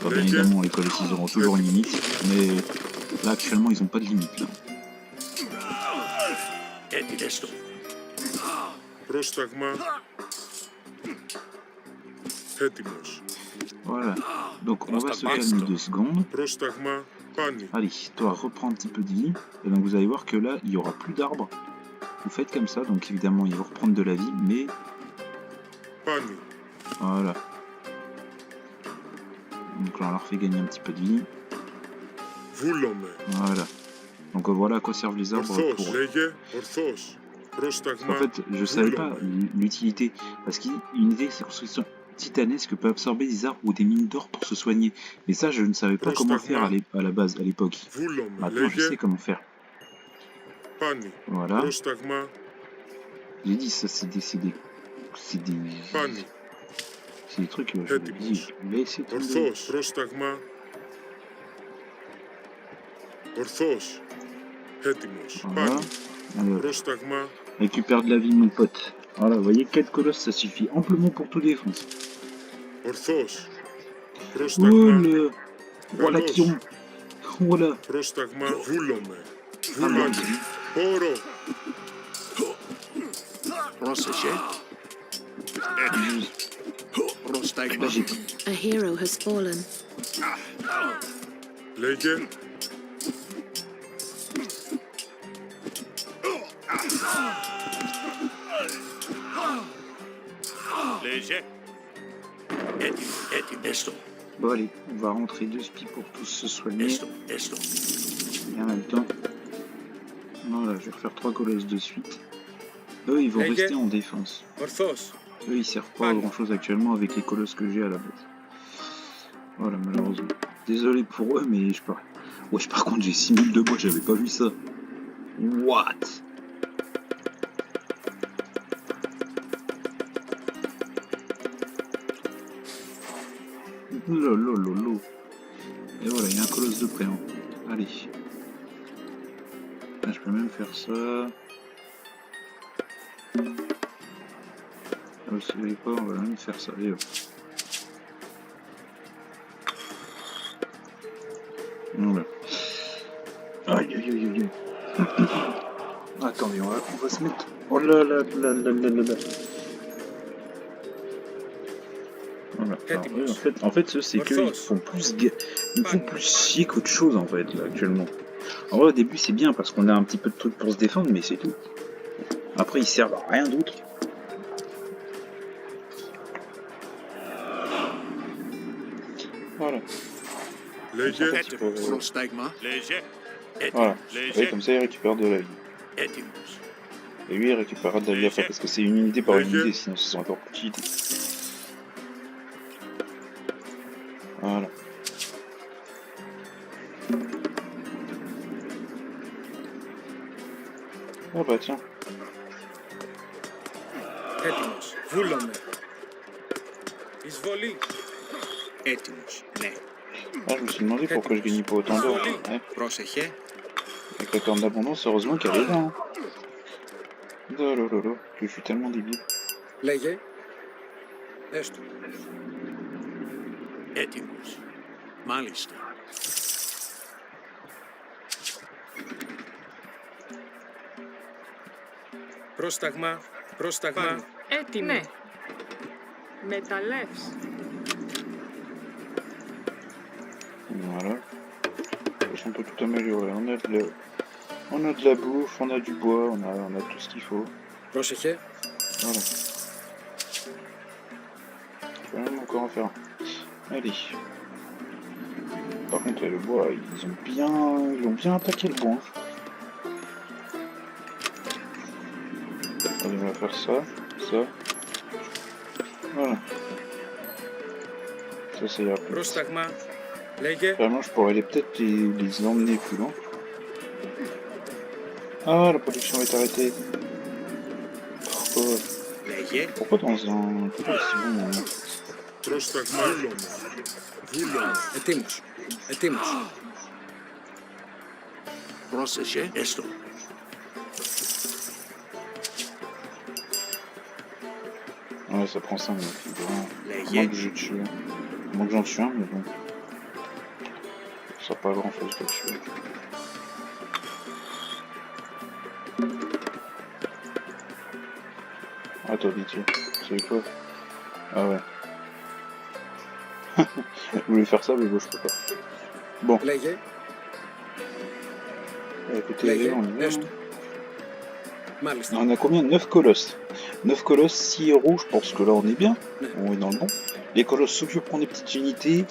Bon, bien évidemment, les colosses ils auront toujours une limite, mais là actuellement ils ont pas de limite. Là. Έτοιμες το. Πρόσταγμα. Έτοιμος. Voilà. Donc on va se calmer 2 secondes. Πρόσταγμα. Πάνι. Allez, toi reprends un petit peu de vie. Et donc vous allez voir que là, il n'y aura plus d'arbres. Vous faites comme ça, donc évidemment ils vont reprendre de la vie, mais Πάνι. voilà. Donc là on leur fait gagner un petit peu de vie. Βούλομαι. Voilà. Donc voilà à quoi servent les arbres Ορθός. pour... Λέγε. Ορθός. Πρόσταγμα. En fait, je savais pas l'utilité. Parce qu'une vieille construction titanesque peut absorber des arbres ou des mines d'or pour se soigner. Mais ça, je ne savais pas comment faire à la base, à l'époque. Βούλομαι. Maintenant, je sais Λέγε. comment faire. Πάνι. Voilà. Πρόσταγμα. J'ai dit, ça, c'est Πάνι. des trucs, je me dis, je vais essayer de trouver. Ορθός. Πρόσταγμα. Ορθός. Έτοιμος. Voilà. Πάνι. Alors, Πρόσταγμα. récupère de la vie, mon pote. Voilà, vous voyez, 4 colosses, ça suffit amplement pour tout défoncer. Ορθός. Oh, Πρόσταγμα. le... Voilà qui ont... Voilà. Πρόσταγμα. Βούλομαι. Ah, Βούλομαι. Όρο. Πρόσεχε. Πρόσταγμα. Là, j'ai... A hero has fallen. Λέγε. Léger. Έτοιμες το. Bon, allez, on va rentrer 2 spies pour tous se soigner. Έστω. Et en même temps... Voilà, je vais refaire 3 colosses de suite. Eux, ils vont Les rester gars. en défense. Ορθός. Eux, ils servent pas à grand chose actuellement avec les colosses que j'ai à la base. Voilà, malheureusement. Désolé pour eux, mais je pars. Wesh, par contre, j'ai 6000 de bois, j'avais pas vu ça. What? Lolo. Et voilà, il y a un colosse de près. Hein. Allez. Là, je peux même faire ça. Ah, si vous voulez pas, on va même faire ça. Allez, hop. Voilà. Aïe aïe aïe aïe. Attendez, on va se mettre. Oh là là là là là là là. Voilà. Alors, eux, en fait, c'est qu'ils font ils font plus chier qu'autre chose en fait là actuellement. En vrai, au début c'est bien parce qu'on a un petit peu de trucs pour se défendre, mais c'est tout. Après ils servent à rien d'autre. Voilà. Λέγε. Πρόσταγμα. Léger. Voilà. Léger. Et comme ça il récupère de la vie. Έτοιμος. Et lui il récupérera de la vie après parce que c'est une unité par une unité, sinon ce sera encore plus cheaté. Voilà. Ah bah tiens. Έτοιμος. Βούλομαι. Εισβολή. Έτοιμος. Ναι. Ah, je me suis demandé pourquoi je gagnais pas autant d'or. Ouais. Πρόσεχε. Avec la corne d'abondance, heureusement qu'elle est là. Hein. Lolo, je suis tellement débile. Λέγε. Έστω. Έτοιμος. Μάλιστα. Πρόσταγμα. Πρόσταγμα. Έτοιμοι. Ναι. Μεταλλεύς. Voilà. On peut tout améliorer. On a de la bouffe, on a du bois, on a tout ce qu'il faut. Πρόσεχε. Voilà. Quand même encore en faire un. Allez. Par contre, le bois, ils ont bien attaqué le bois. Allez, on va faire ça, ça. Voilà. Ça ira plus. Πρόσταγμα. Λέγε. Vraiment, je pourrais peut-être les emmener plus loin. Ah, la production est arrêtée. Pourquoi dans un... Pourquoi c'est bon, hein. Πρόσταγμα. Βούλομαι. Ετοίμος. Ετοίμος. Πρόσεχε. Έστω. Ouais, ça prend 5 minutes. Moins que je tue. Moins que j'en tue un, mais bon. Ça sera pas grand chose de tuer. Ah, toi, Bitty. Tu sais quoi? Ah ouais. Je voulais faire ça, mais bon, je peux pas. Bon. Λέγε. Écoutez, Λέγε. on y va. Έστω. Μάλιστα. On a combien? 9 colosses. 9 colosses, 6 héros, je pense que là on est bien. On est dans le bon. Les colosses s'occuperont des petites unités.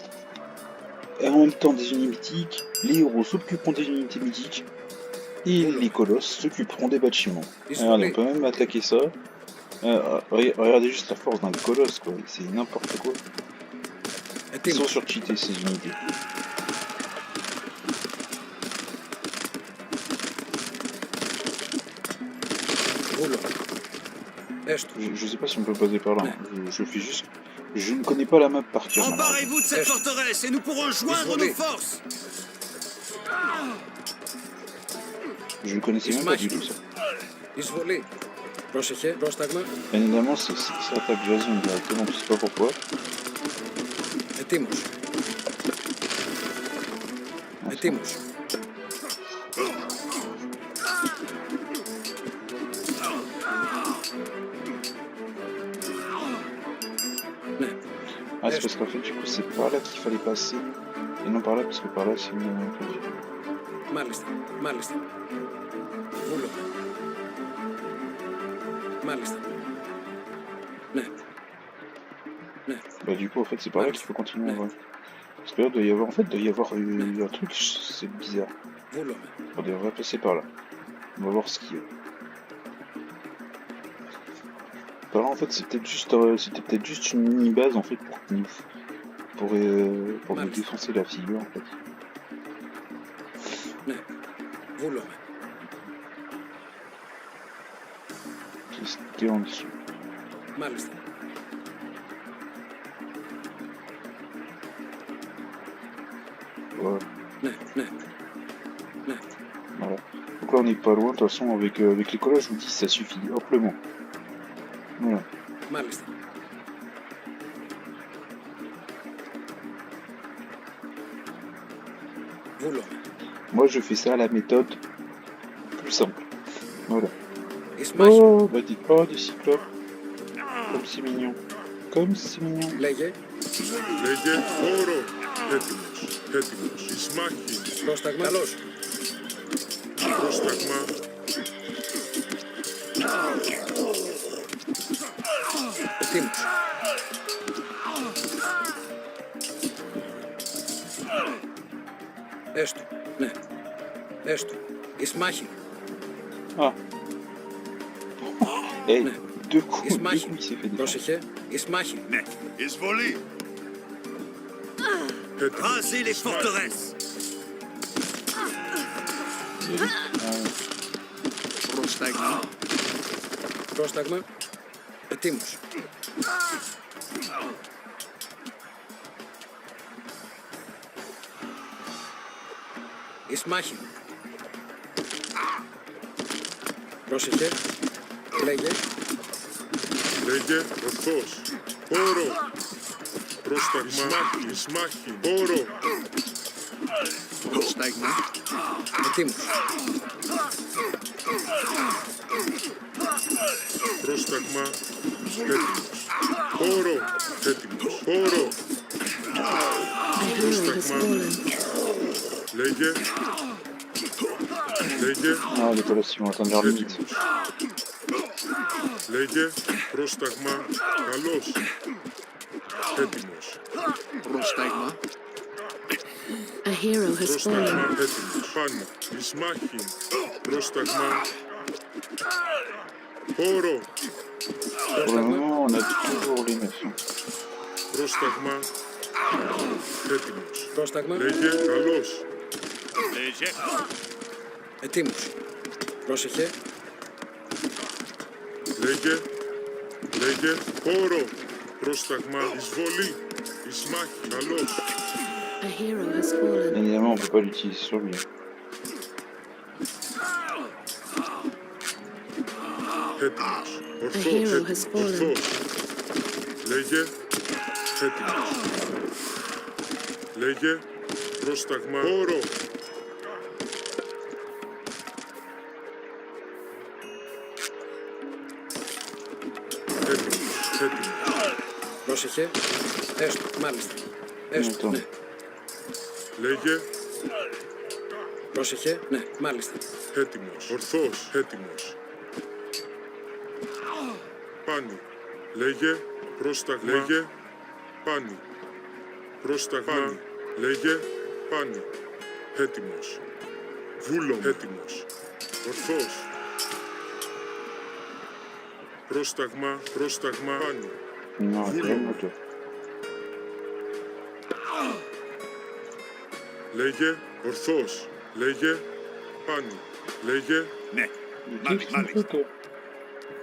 Et en même temps des unités mythiques. Les héros s'occuperont des unités mythiques. Et les colosses s'occuperont des bâtiments. Regardez, on peut même attaquer ça. Regardez juste la force d'un colosse, quoi. C'est n'importe quoi. Ils sont surcheatés ces unités. Je sais pas si on peut passer par là. Je fais juste. Je ne connais pas la map par cœur. Emparez-vous de cette forteresse et nous pourrons joindre nos forces. Je ne connaissais même pas du tout ça. Εισβολή. Πρόσεχε. Πρόσταγμα. Bien évidemment, ça attaque Jason directement, je sais pas pourquoi. Ετοίμος. Ετοίμος. Ah, c'est parce qu'en fait, du coup, c'est par là qu'il fallait passer. Et non par là, parce que par là, c'est mieux. Μάλιστα. Μάλιστα. Βούλομαι. Μάλιστα. Ναι. Ναι. Bah, du coup, en fait, c'est par là qu'il faut continuer à voir. Parce que là, il doit y avoir un truc, c'est bizarre. Βούλομαι. On devrait passer par là. On va voir ce qu'il y a. Par là, en fait, c'était peut-être juste une mini-base, en fait, pour nous défoncer la figure, en fait. Ναι. Βούλομαι. C'était en dessous. Μάλιστα. Voilà. Ναι. Ναι. Ναι. Voilà. Donc là, on n'est pas loin, de toute façon, avec les collages, je vous dis, ça suffit amplement. Voilà. Μάλιστα. Βούλομαι. Moi, je fais ça à la méthode plus simple. Voilà. Εισμάχη. Oh, bah dites pas des cyclopes. Comme c'est mignon. Comme c'est mignon. Λέγε. Λέγε όρο. Έτοιμος. Έτοιμος. Εισμάχη. Πρόσταγμα. Καλώς. Πρόσταγμα. Ετοίμος. Έστω. Ναι. Έστω. Εισμάχη. Ah. Hey, Ναι. deux coups, il Εισμάχη. s'est fait des... Πρόσεχε. Εισμάχη. Ναι. Εισβολή. Rasez les forteresses. Πρόσταγμα. Πρόσταγμα. Ετοίμος. Εισμάχη. Πρόσεχε. Λέγε. Λέγε ορθός. Όρο. Πρόσταγμα. Εισμάχη. Όρο. Πρόσταγμα. Ετοίμος. Πρόσταγμα έτοιμος. Χώρο έτοιμος. Χώρο. A hero has fallen. Λέγε. Λέγε. Ah, les colossies vont attendre leur limite. Έτοιμος. Λέγε. Πρόσταγμα. Καλώς. Έτοιμος. Πρόσταγμα. A hero has Πρόσταγμα fallen. έτοιμος. Πάνω. Εις μάχην. Πρόσταγμα. Χώρο. Pour le moment, on a toujours les 9. Πρόσταγμα. Έτοιμος. Πρόσταγμα. Λέγε. Καλώς. Ετοίμος. Πρόσεχε. Λέγε. Λέγε. Χώρο. Πρόσταγμα. Εισβολή. Εις μάχη. Καλώς. A hero has fallen. Évidemment, on peut pas l'utiliser sur lui. Έτοιμος. Ορθός. hero has Έτοιμος. fallen. Ορθός. Λέγε. Έτοιμος. Λέγε. Πρόσταγμα. Χώρο. Έτοιμος. Έτοιμος. Πρόσεχε. Έστω. Μάλιστα. Έστω. Attends. Ναι. Λέγε. Πρόσεχε. Ναι. Μάλιστα. Έτοιμος. Ορθός. Έτοιμος. Πάνι. Λέγε. Πρόσταγμα. Λέγε. Πάνι. Πρόσταγμα. Πάνι. Λέγε. Πάνι. Έτοιμος. Βούλο. Έτοιμος. Ορθός. Πρόσταγμα. Πρόσταγμα. Πάνι. Non, c'est le moto. Λέγε. Ορθός. Λέγε. Πάνι. Λέγε.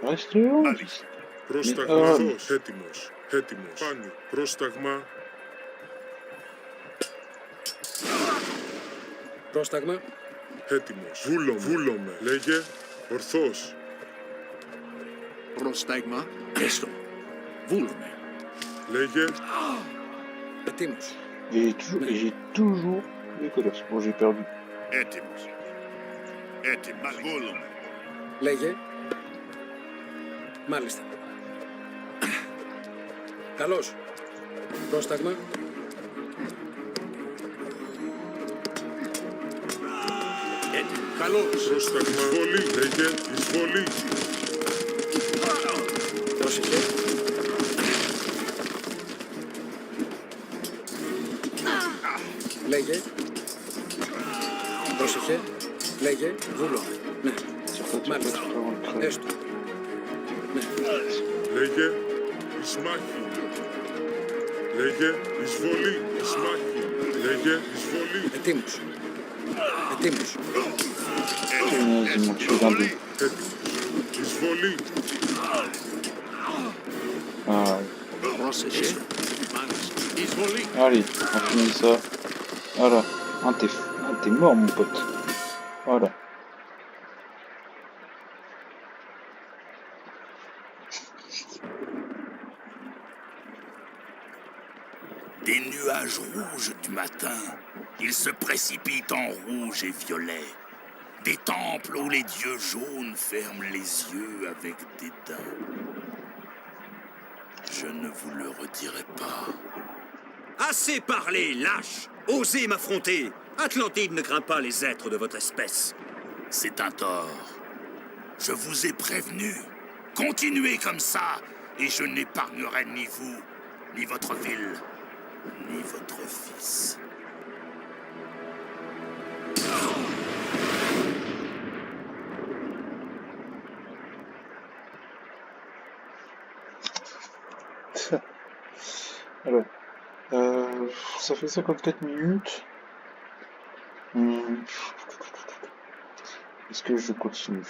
Reste là. Πρόσταγμα. Ορθός. Έτοιμος. Έτοιμος. Πάνι. Πρόσταγμα. Πρόσταγμα. Έτοιμος. Βούλομαι. Βούλομαι. Λέγε. Ορθός. Πρόσταγμα. Έστω. Βούλομαι. Λέγε. Ετοίμος. J'ai toujours les colosses. Bon, j'ai perdu. Έτοιμος. Έτοιμος. Βούλουμε. Λέγε. Μάλιστα. Καλώς. Πρόσταγμα. Καλώς. Πρόσταγμα. Εισβολή. Λέγε. Εισβολή. Πρόσεχε. Λέγε. Πρόσεχε. Λέγε. Βούλο. Ναι. Μάλιστα. Έστω. Ναι. Λέγε. Εις μάχη. Λέγε. Εισβολή. Εις μάχη. Λέγε. Εισβολή. Ετοίμος. Ετοίμος. Ils m'ont tué d'un dos. Έτοιμος. Εισβολή. Ah, Πρόσεχε. Εισβολή. allez, on finit ça. Voilà. T'es mort, mon pote. Voilà. Des nuages rouges du matin, ils se précipitent en rouge et violet. Des temples où les dieux jaunes ferment les yeux avec dédain. Je ne vous le redirai pas. Assez parlé, lâche! Osez m'affronter! Atlantide ne craint pas les êtres de votre espèce. C'est un tort. Je vous ai prévenu. Continuez comme ça, et je n'épargnerai ni vous, ni votre ville, ni votre fils. Alors, ça fait 54 minutes. Est-ce que je continue?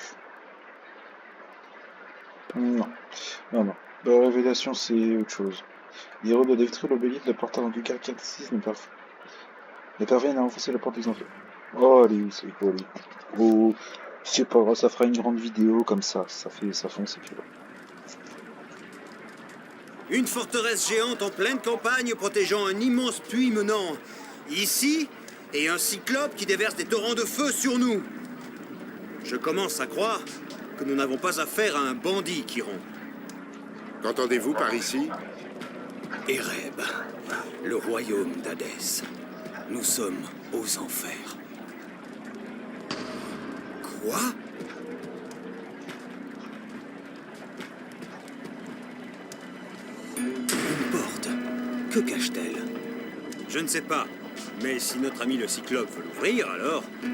Non. Non. La révélation, c'est autre chose. Les héros doivent détruire l'obélisque de la porte avant que quelqu'un ne parvienne à enfoncer la porte des enfers. Oh, allez, c'est quoi, allez. Oh, c'est pas grave, ça fera une grande vidéo comme ça. Ça fonce et puis voilà. Une forteresse géante en pleine campagne protégeant un immense puits menant ici et un cyclope qui déverse des torrents de feu sur nous. Je commence à croire que nous n'avons pas affaire à un bandit, Chiron. Qu'entendez-vous par ici? Ereb, le royaume d'Hadès. Nous sommes aux enfers. Quoi? Une porte. Que cache-t-elle? Je ne sais pas. Mais si notre ami le Cyclope veut l'ouvrir, alors il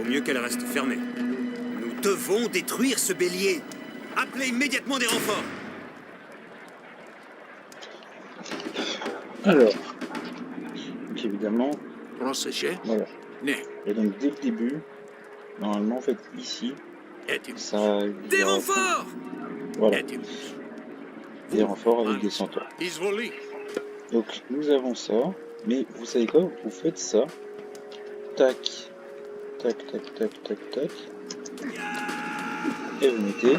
vaut mieux qu'elle reste fermée. Nous devons détruire ce bélier. Appelez immédiatement des renforts. Alors, donc évidemment, Proseche, voilà. ne, Et donc dès le début, normalement en fait ici, etimus, ça... Des renforts! Voilà, etimus, des renforts avec des centaures. isvoli, Donc nous avons ça, mais vous savez quoi? Vous faites ça, tac, tac, tac, tac, tac, tac, et vous mettez,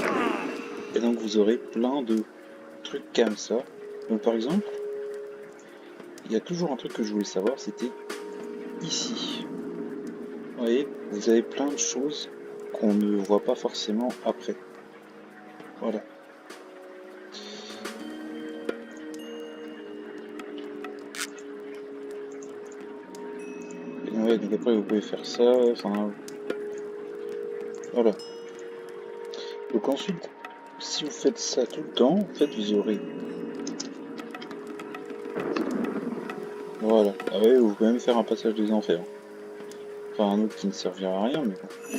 et donc vous aurez plein de trucs comme ça. Donc par exemple, il y a toujours un truc que je voulais savoir, c'était ici. Vous voyez, vous avez plein de choses qu'on ne voit pas forcément après. Voilà. Et ouais, donc après vous pouvez faire ça, enfin... Voilà. Donc ensuite, si vous faites ça tout le temps, en fait vous aurez... Voilà. Ah ouais, vous pouvez même faire un passage des enfers. Enfin un autre qui ne servira à rien, mais bon.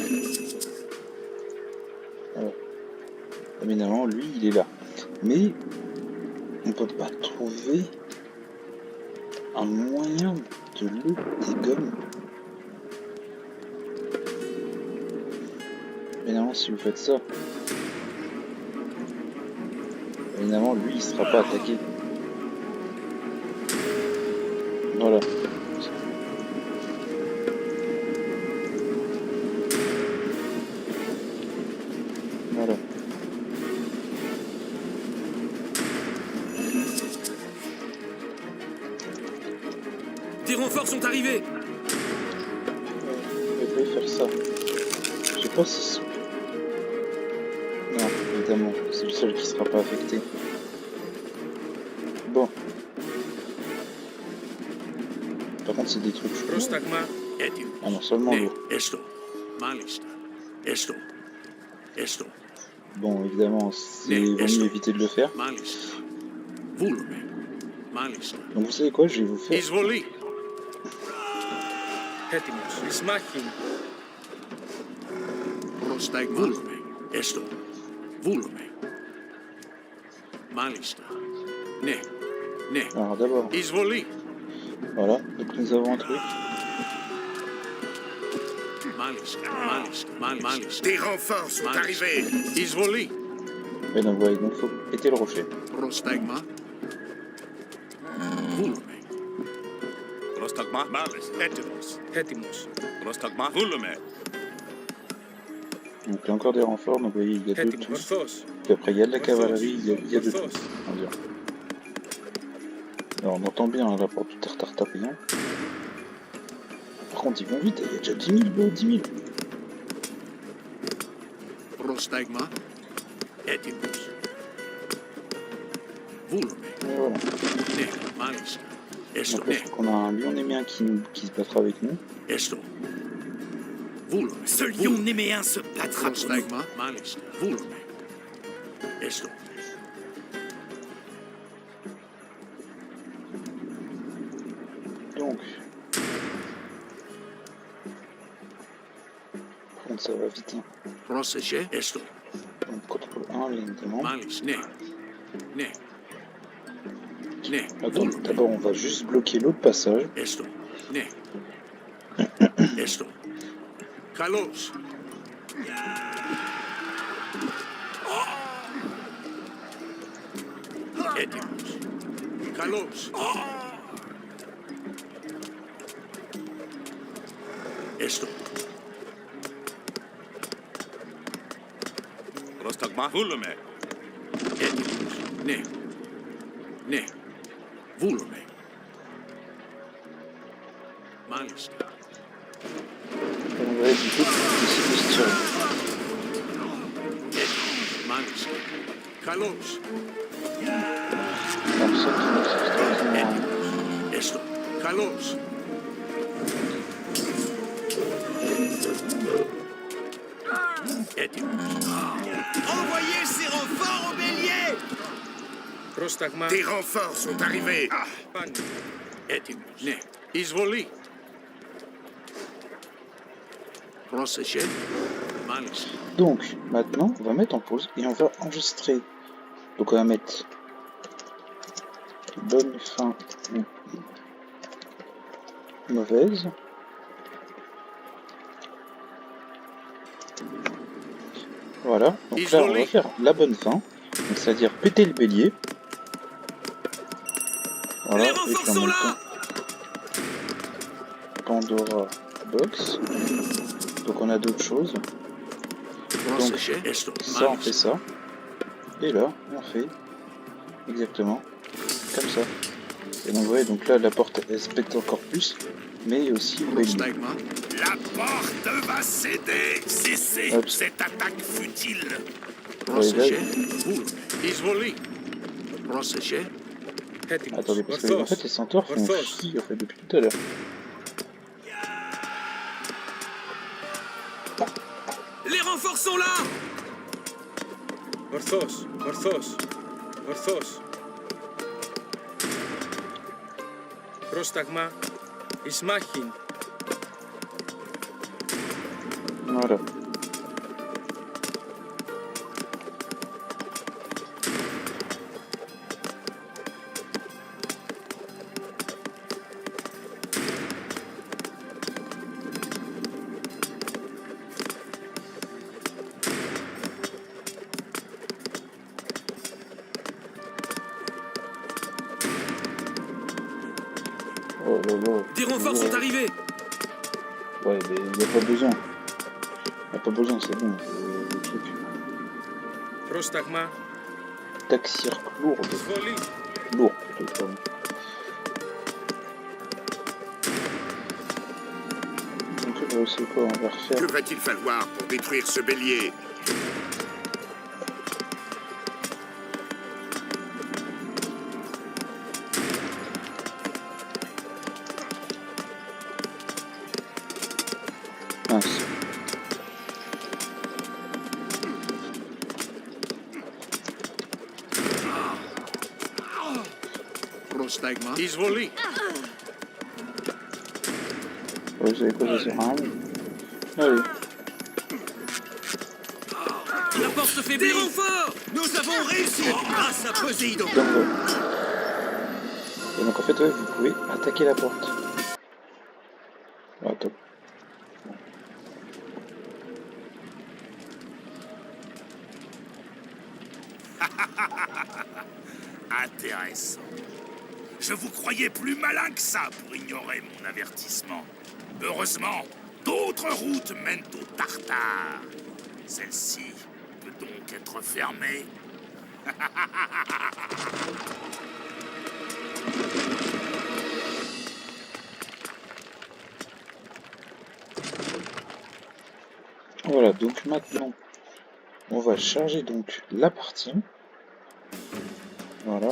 Voilà. Évidemment, lui, il est là. Mais on peut pas trouver un moyen de le dégommer. Évidemment, si vous faites ça, évidemment, lui, il sera pas attaqué. Voilà. Voilà. Des renforts sont arrivés! Vous pouvez faire ça. Je sais pas si... Non, évidemment, c'est le seul qui sera pas affecté. Bon. Par contre, c'est des trucs... Πρόσταγμα. etimus, Ah non, seulement ne, l'eau. esto, malista, esto, esto, Bon, évidemment, c'est vaut mieux éviter de le faire. malista, vulme, malista, Donc vous savez quoi, je vais vous faire... isvoli, Έτοιμος. Εις μάχην. prostagma, vulme, esto, vulme, malista, ne, ne, Alors d'abord, isvoli, voilà, donc nous avons un truc. malista, malista, malista, Des renforts sont arrivés. isvoli, Et donc voilà, donc faut péter le rocher. prostagma, vulme, prostagma, malista, etimus, Έτοιμος. prostagma, vulme, Donc il y a encore des renforts, donc vous voyez, il y a deux Έτοιμος. trucs. Ορθός. Puis après, il y a de la cavalerie, il y a de tout, Ορθός. on va dire. Alors on entend bien là pour tout est retardé. Par contre, ils vont vite, il y a déjà 10 000, 10 000. prostagma, etimus, vulme, Et voilà. ne, malista, esto, Donc là, je crois qu'on a un lion néméen qui se battra avec nous. esto, vulme, Ce lion néméen se battra pour nous. prostagma, malista, vulme, esto, Donc. Par contre, ça va vite. Hein. proseche, esto, Donc, contrôle 1, bien évidemment. malis, ne, ne, ne, Attends, d'abord, on va juste bloquer l'autre passage. esto, ne, esto, kalos, etimus, kalos, esto, prostagma, vulme, etimus, ne, ne, vulme, malista, Et on va du coup, ici, de se tirer. etimus, Καλώς. Comme ça, tout le monde s'extrait. Έστω. Καλώς. Έτοιμος. Envoyez ces renforts au bélier! Πρόσταγμα. Des renforts sont arrivés. Πάνι. Έτοιμος. Ναι. Εισβολή. Πρόσεχε. Μάλιστα. Donc, maintenant, on va mettre en pause et on va enregistrer. Donc, on va mettre bonne fin ou mauvaise. Voilà, donc là on va faire la bonne fin, c'est-à-dire péter le bélier. Voilà, Les et puis renforts en sont même là. temps, Pandora Box. Donc on a d'autres choses. Πρόσεχε. Έστω. Ça on fait ça. Et là on fait exactement comme ça. Et donc vous voyez, donc là la porte elle se pète encore plus, mais aussi le bélier. Πρόσταγμα. La porte va céder. Cessez Hop. cette attaque futile. Ouais, Πρόσεχε. Βούλουμε. Εισβολή. Πρόσεχε. Έτοιμος. Attendez, parce que en fait les centaures font Orthos. chier en fait depuis tout à l'heure. Les renforts sont là! Ορθός. Ορθός. Ορθός. Πρόσταγμα. Εις μάχην. Voilà. Oh là là. Des renforts sont arrivés! Ouais, mais il n'y a pas besoin. Il n'y a pas besoin, c'est bon. Le truc. Πρόσταγμα. Tac cirque lourde. Εισβολή. Lourd plutôt, pardon. Donc c'est quoi, on va refaire. Que va-t-il falloir pour détruire ce bélier? Mince. Πρόσταγμα. Εισβολή. Ouais, vous savez quoi, ça sert à rien. Allez. La porte se faiblit! Des renforts! Nous avons réussi grâce à Poséidon! Donc, et donc en fait, ouais, vous pouvez attaquer la porte. Ah, top. Intéressant. Je vous croyais plus malin que ça pour ignorer mon avertissement. Heureusement, d'autres routes mènent au Tartare. Celle-ci peut donc être fermée. Voilà, donc maintenant, on va charger donc la partie. Voilà,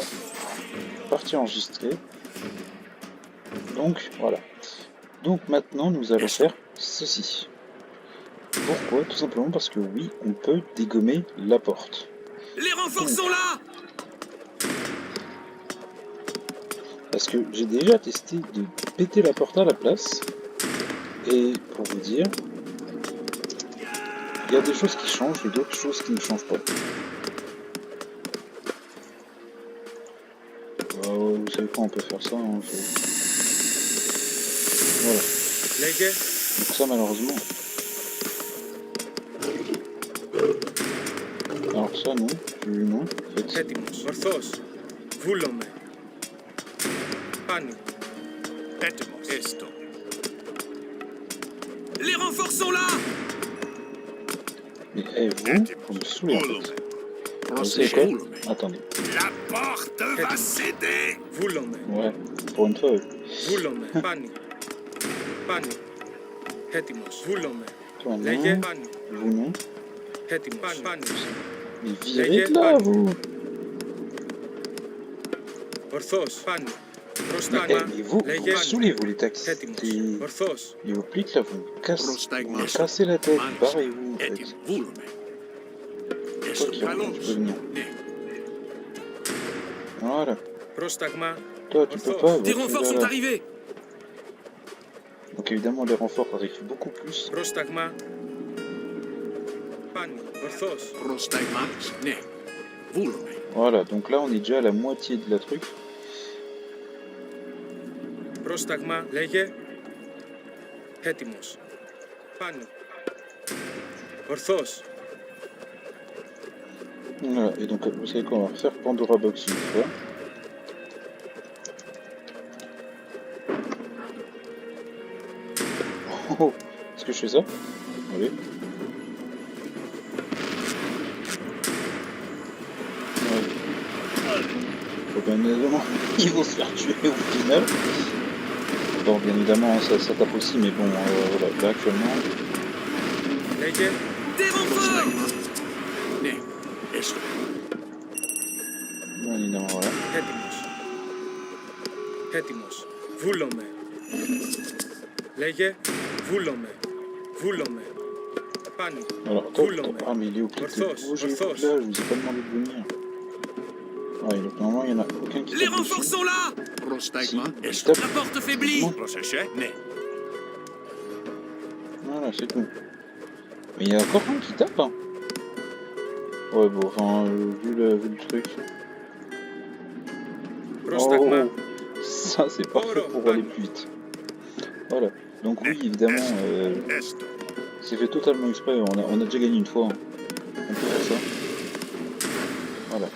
partie enregistrée. Donc voilà. Donc maintenant, nous allons faire ceci. Pourquoi? Tout simplement parce que oui, on peut dégommer la porte. Les renforts sont là! Parce que j'ai déjà testé de péter la porte à la place. Et pour vous dire, il y a des choses qui changent et d'autres choses qui ne changent pas. Vous savez quoi, on peut faire ça. Hein, voilà. Λέγε. Donc ça malheureusement. Alors ça non, non. Faites. Έτοιμος. Ορθός. Βούλομαι. Πάνι. Έτοιμος. Έστω. Les renforts sont là! Mais vous me saoulez en fait. Vous savez quoi? Attendez. La porte va céder. Βούλομαι. Ouais, pour une fois. Βούλομαι. Πάνι. Πάνι. Έτοιμος. Βούλομαι. Toi Λέγε. non, Πάνι. vous non. Έτοιμος. Πάνι. Mais virez de là, vous. Ορθώς. Πάνω. Mais, Πρόσταγμα. mais vous Λέγε. me saoulez, vous les taxis. Έτοιμος. Ορθώς. Et vos pliques là, vous me Πρόσταγμα. cassez la tête. Barrez-vous en fait. Έτοιμο. Βούλουμε. Toi Έστω qui rentre, tu peux καλώς. venir. Ναι. Voilà. Πρόσταγμα. Toi, tu peux pas. Des va, tu renforts vas sont là. arrivés. Donc évidemment, les renforts arrivent beaucoup plus. Πρόσταγμα. Πάνω. Ορθώς. Πρόσταγμα. Ναι. Βούλουμε. Voilà, donc là, on est déjà à la moitié de la truc. Πρόσταγμα. Λέγε. Έτοιμος. Πάνω. Ορθώς. Voilà, et donc vous savez quoi, on va refaire Pandora Box une fois. Oh, est-ce que je fais ça? Oui. Ouais. Faut bien évidemment, ils vont se faire tuer au final. Bon, bien évidemment, ça tape aussi, mais bon, voilà, là actuellement. Λέγε. Des renforts. Ναι. Έστω. Bien évidemment, voilà. Έτοιμος. Έτοιμος. Βούλομαι. Λέγε. Βούλομαι. Βούλομαι. Πάνω. Alors, attends, Vouloir, ah, mais il est au clic. Orthos, Oh, j'ai eu Orthos. là, je vous ai pas demandé de venir. Ouais, donc normalement, il y en a aucun qui Les tape renforts dessus. sont là. Πρόσταγμα. Si, Έστω. tape. La porte faiblit. Πρόσεχε. Ναι. Voilà, c'est tout. Mais il y a encore un qui tape, hein. Ouais, bon, enfin, vu le truc. Πρόσταγμα. Oh, ça, c'est parfait pour aller plus vite. Voilà. Donc oui, évidemment, Est. c'est fait totalement exprès. On a déjà gagné une fois. Hein. On peut faire ça. Voilà.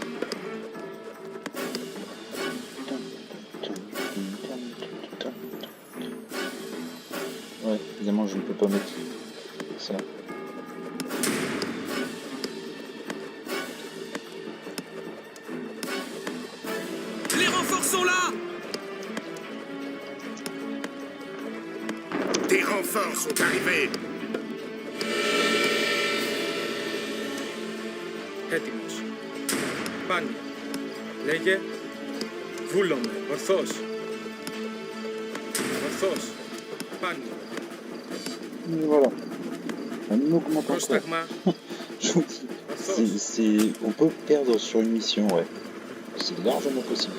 Ouais, évidemment, je ne peux pas mettre ça. Les renforts sont là. Des renforts sont arrivés. Έτοιμος. Πάνω. Λέγε. Βούλομαι. Ορθώς. Ορθώς. Πάνω. Voilà. On augmente encore. Πρόσταγμα. Je vous dis, on peut perdre sur une mission, ouais. C'est largement possible.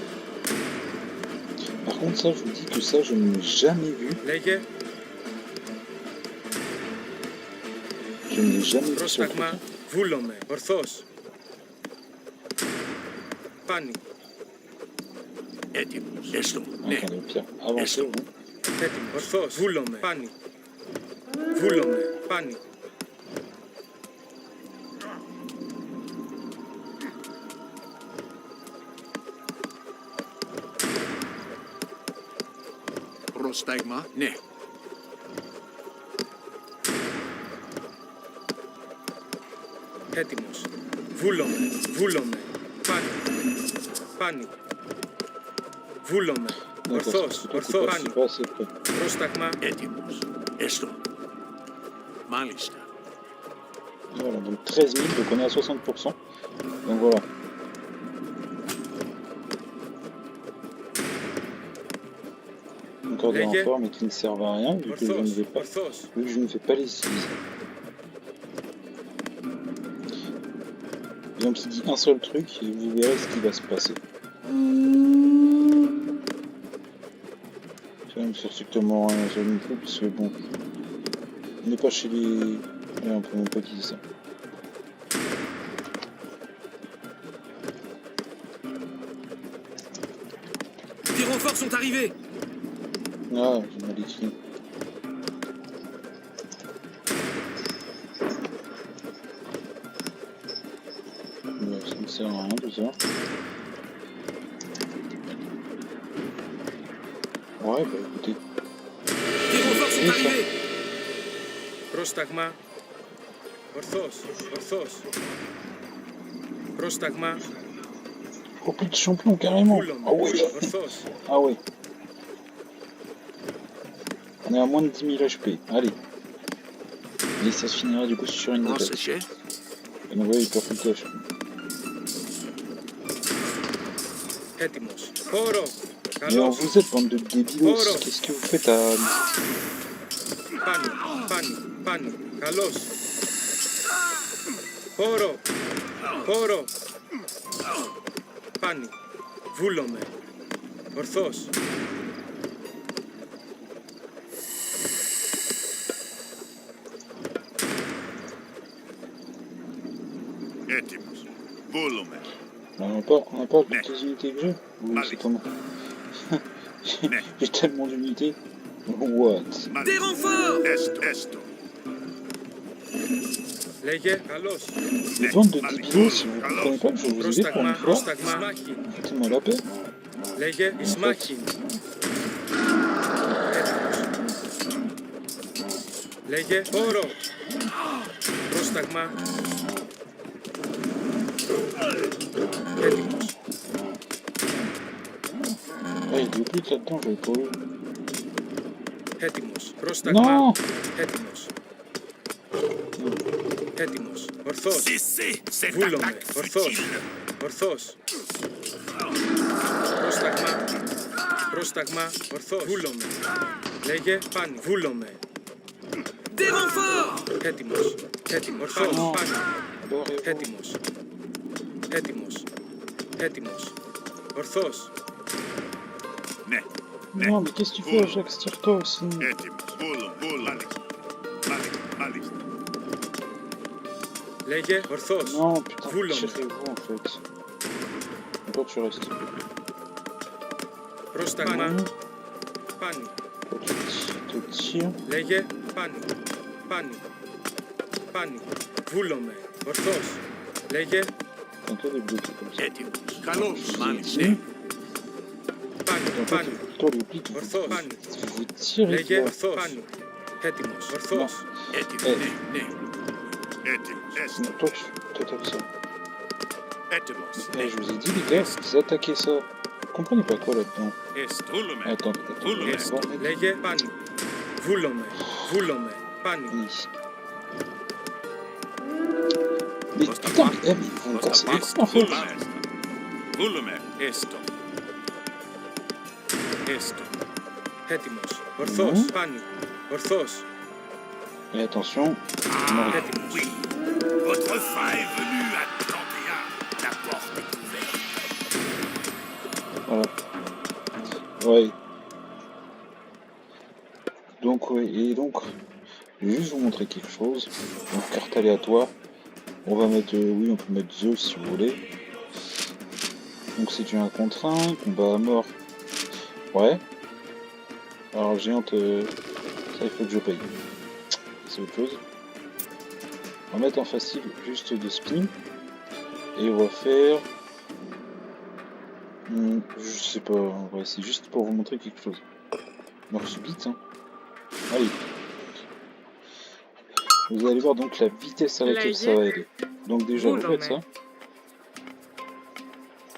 Par contre, ça, je vous dis que ça, je ne l'ai jamais vu. Λέγε. Je ne l'ai jamais vu sur le Πρόσταγμα. truc. Βούλομαι. Ορθώς. Πάνω. Έτοιμο. Έστω. Ναι. Attendez, au pire, avancez, vous. Έτοιμος. Ορθώς. Βούλομαι. Πάνω. Βούλομαι. Πάνω. Πρόσταγμα. Ναι. Έτοιμος. Βούλομαι. Βούλομαι. Πάνω. Πάνω. Βούλομαι. D'accord, Ορθώς. c'est tout Ορθώς. pas, c'est Πάνω. pas assez près. Πρόσταγμα. Έτοιμος. Έστω. Μάλιστα. Voilà, donc 13 000, donc on est à 60%. Donc voilà. Encore des Légué. renforts, mais qui ne servent à rien, vu que je ne Ορθώς. vais pas, Ορθώς. vu que je ne fais pas les utiliser. Donc il dit un seul truc et vous verrez ce qui va se passer. Ça va me faire strictement rien, ça me fout, parce que bon, on n'est pas chez les... Ouais, on peut même pas utiliser ça. Des renforts sont arrivés. Ah, j'ai mal écrit. Ça ne sert à rien tout ça. Ouais, bah écoutez. Des renforts sont Oui, ça. arrivés. Πρόσταγμα. Ορθώς. Ορθώς. Πρόσταγμα. Oh, plus de champion carrément. Βούλομαι. Ah ouais. Ορθώς. Ah ouais. On est à moins de 10 000 HP. Allez. Et ça se finira du coup sur une défaite. Πρόσεχε. Et donc ouais, il perd tout le HP. Έτοιμος. Χώρο. Mais alors Καλός. vous êtes bande de débilos, Oro. qu'est-ce que vous faites à... Πάνι. Πάνι. Πάνι. Καλός. Χώρο. Χώρο. Πάνι. Βούλομαι. Ορθός. Έτοιμος. Βούλουμε. On n'a pas toutes les unités que j'ai. Oui, c'est comment? J'ai tellement d'unités. What? Des renforts! Έστω. Λέγε. Καλός. Les bandes de débilos, si vous ne comprenez pas que je vous ai dit pour Πρόσταγμα. une fois, Πρόσταγμα. Μάχη. foutez-moi la paix. Λέγε. Εις μάχη. Λέγε. Χώρο. Πρόσταγμα. Έτοιμος. Ah, il est plus là-dedans, j'avais pas vu. Έτοιμος. Πρόσταγμα. Non! Έτοιμος. Έτοιμος. Ορθός. Cessez cette Βούλομαι. attaque Ορθός. futile. Ορθός. Πρόσταγμα. Πρόσταγμα. Ορθός. Βούλομαι. Λέγε. Πάνι. Βούλομαι. Des renforts! Έτοιμος. Έτοιμος. Ορθός. Non. Πάνι. D'abord, et bon. Έτοιμος. Έτοιμος. Έτοιμος. Ορθός. Ναι. Non, mais qu'est-ce que tu fais, Jacques? Tire-toi aussi. Έτοιμος. Βούλουμε. Μάλιστα. Λέγε. Ορθός. Non, putain, Voulons. tirez-vous en fait. Toi, tu restes. Πρόσταγμα. Mmh. Πάνι. Toi, tu te tires. Λέγε. Πάνι. Πάνι. Πάνι. Βούλομαι. Ορθός. Λέγε. Quand toi, des bloqués comme ça. Έτοιμος. Καλώς. Ici. Πάνι. Quand Πάνι. toi, les bloqués, Ορθός. Πάνι. vous tirez. Λέγε. Quoi. Ορθός. Πάνι. Έτοιμος. Ορθός. Έτοιμος. Ναι. Έτοιμος. Έστω. Non, toi, tu attaques ça. Έτοιμος. Eh, je vous ai dit, les gars, vous attaquez ça. Vous comprenez pas quoi là-dedans? Έστω. Βούλουμε. Attends, Voulons. attends. Λέγε. Πάνι. Βούλομαι. Βούλομαι. Πάνι. Mais putain, mais vous me cassez les couilles en fait. Βούλουμε. Έστω. Έστω. Έτοιμος. Ορθός. Mmh. Πάνι. Ορθός. Et attention, Έτοιμος. Oui. Votre fin est venue à 31. La porte est ouverte. voilà. Ouais. Donc, ouais, et donc, je vais juste vous montrer quelque chose. Donc, carte aléatoire. On va mettre, oui, on peut mettre Zeus si vous voulez. Donc, c'est du 1 contre 1, combat à mort. Ouais. Alors, géante, ça il faut que je paye. C'est autre chose. On va mettre en facile juste de spin. Et on va faire... je sais pas, ouais, c'est juste pour vous montrer quelque chose. Mort subite, hein. Allez. Vous allez voir donc la vitesse à laquelle ça va aller. Donc déjà, vous faites ça.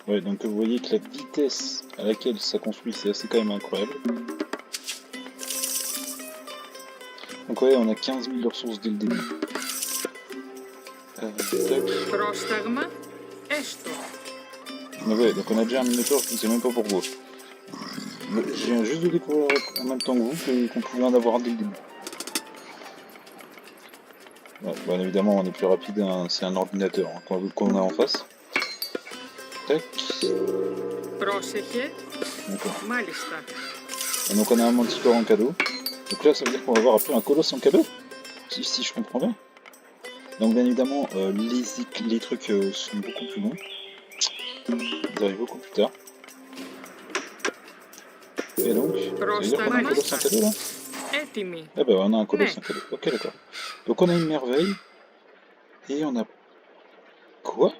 Ouais, donc vous voyez que la vitesse à laquelle ça construit, c'est assez quand même incroyable. Donc ouais, on a 15 000 de ressources dès le début. Tac. Πρόσταγμα. Έστω. Mais ouais, donc on a déjà un minotaure, je ne sais même pas pourquoi. Je viens juste de découvrir en même temps que vous qu'on pouvait en avoir dès le début. Ouais, bien évidemment, on est plus rapide, hein, c'est un ordinateur hein, qu'on a en face. Tac. Πρόσεχε. D'accord. Μάλιστα. Et donc on a un manticore en cadeau. Donc là, ça veut dire qu'on va avoir après un colosse en cadeau, si je comprends bien. Donc bien évidemment, les trucs sont beaucoup plus longs. Ils arrivent beaucoup plus tard. Et donc, ça veut dire qu'on a un colosse en cadeau là? Έτοιμη. Eh ben on a un colosse en cadeau. Ok, d'accord. Donc on a une merveille. Et on a... Quoi?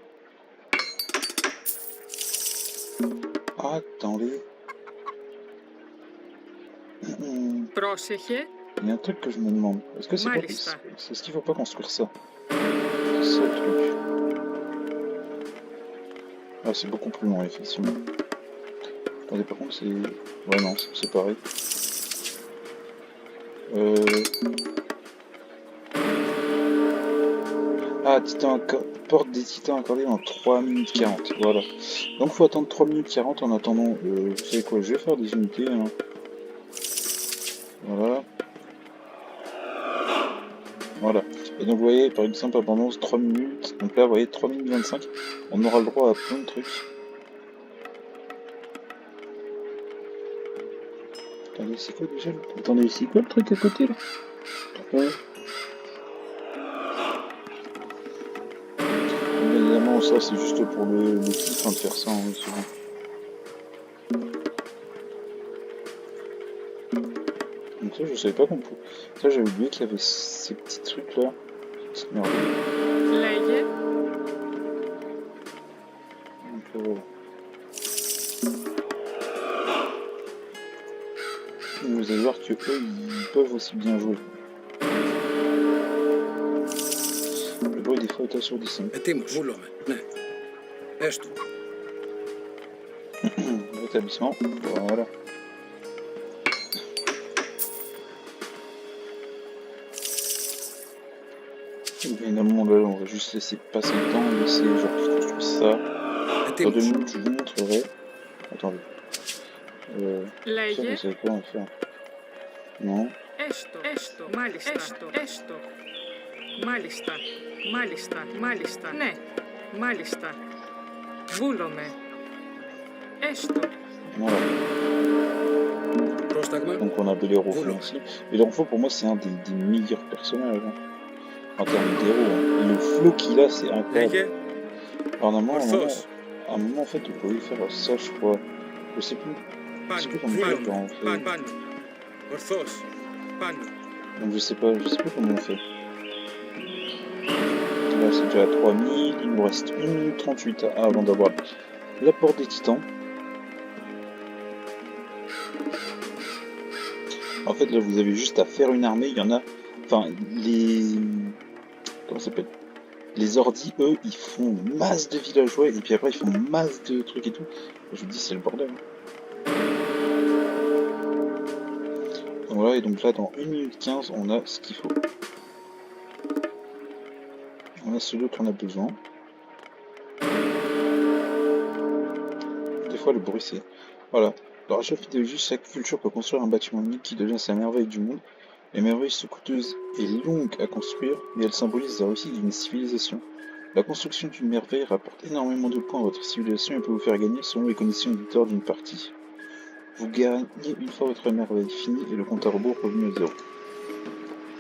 Attendez. Πρόσεχε. Il y a un truc que je me demande. Est-ce que c'est pas... Malista. C'est ce qu'il faut pas construire ça? C'est ça le truc. Ah, c'est beaucoup plus long, effectivement. Attendez, par contre, c'est... Ouais, non, c'est pareil. Ah, porte des titans accordée dans 3 minutes 40. Voilà. Donc faut attendre 3 minutes 40 en attendant. Vous savez quoi, je vais faire des unités. Hein. Voilà. Voilà. Et donc vous voyez, par exemple, abondance 3 minutes. Donc là, vous voyez, 3 minutes 25. On aura le droit à plein de trucs. Attendez, c'est quoi déjà? Attendez, c'est quoi le truc à côté là? Ouais. Évidemment, ça c'est juste pour le kiff hein, de faire ça hein, souvent. Donc ça, je savais pas qu'on pouvait. Ça, j'avais oublié qu'il y avait ces petits trucs là. Ces petites merveilles. Λέγε. Donc voilà. Vous allez voir que eux, ils peuvent aussi bien jouer. Le bruit des fois est assourdissant. Ετοίμος, βούλομαι. Ναι. Έστω. Rétablissement. Voilà. Évidemment, là, on va juste laisser passer le temps, laisser genre qu'ils construisent ça. Dans 2 minutes, je vous montrerai. Attendez. Ça, Λέγε. vous savez quoi, on va faire? Non. Έστω. Μάλιστα. Έστω. Μάλιστα. Μάλιστα. Ναι. Μάλιστα. Βούλομαι. Έστω. Voilà. Πρόσταγμα. Donc on a Bel Héros aussi. Et l'Enfant pour moi c'est un des meilleurs personnages hein. En termes d'héros. Hein. Et le flow qu'il a c'est incroyable. Λέγε. Alors normalement, Orthos. à un moment en fait vous pouvez faire ça je crois. Je sais plus. Je sais plus comment faire quand on fait. Πάνω. Ορθώς. Πάνω. Donc je sais plus comment on fait. Là c'est déjà à 3000, il nous reste 1 minute 38 avant d'avoir la porte des titans. En fait là vous avez juste à faire une armée, il y en a. Enfin les. Comment ça s'appelle? Les ordis, eux, ils font masse de villageois et puis après ils font masse de trucs et tout. Je vous dis c'est le bordel. Donc voilà, et donc là dans 1 minute 15 on a ce qu'il faut. On a celui qu'on a besoin. Des fois le bruit c'est... Voilà. Dans la mythologie, chaque culture peut construire un bâtiment unique qui devient sa merveille du monde. Les merveilles sont coûteuses et longues à construire, mais elles symbolisent la réussite d'une civilisation. La construction d'une merveille rapporte énormément de points à votre civilisation et peut vous faire gagner selon les conditions éditeurs d'une partie. Vous gagnez une fois votre merveille finie et le compte à rebours revenu à 0.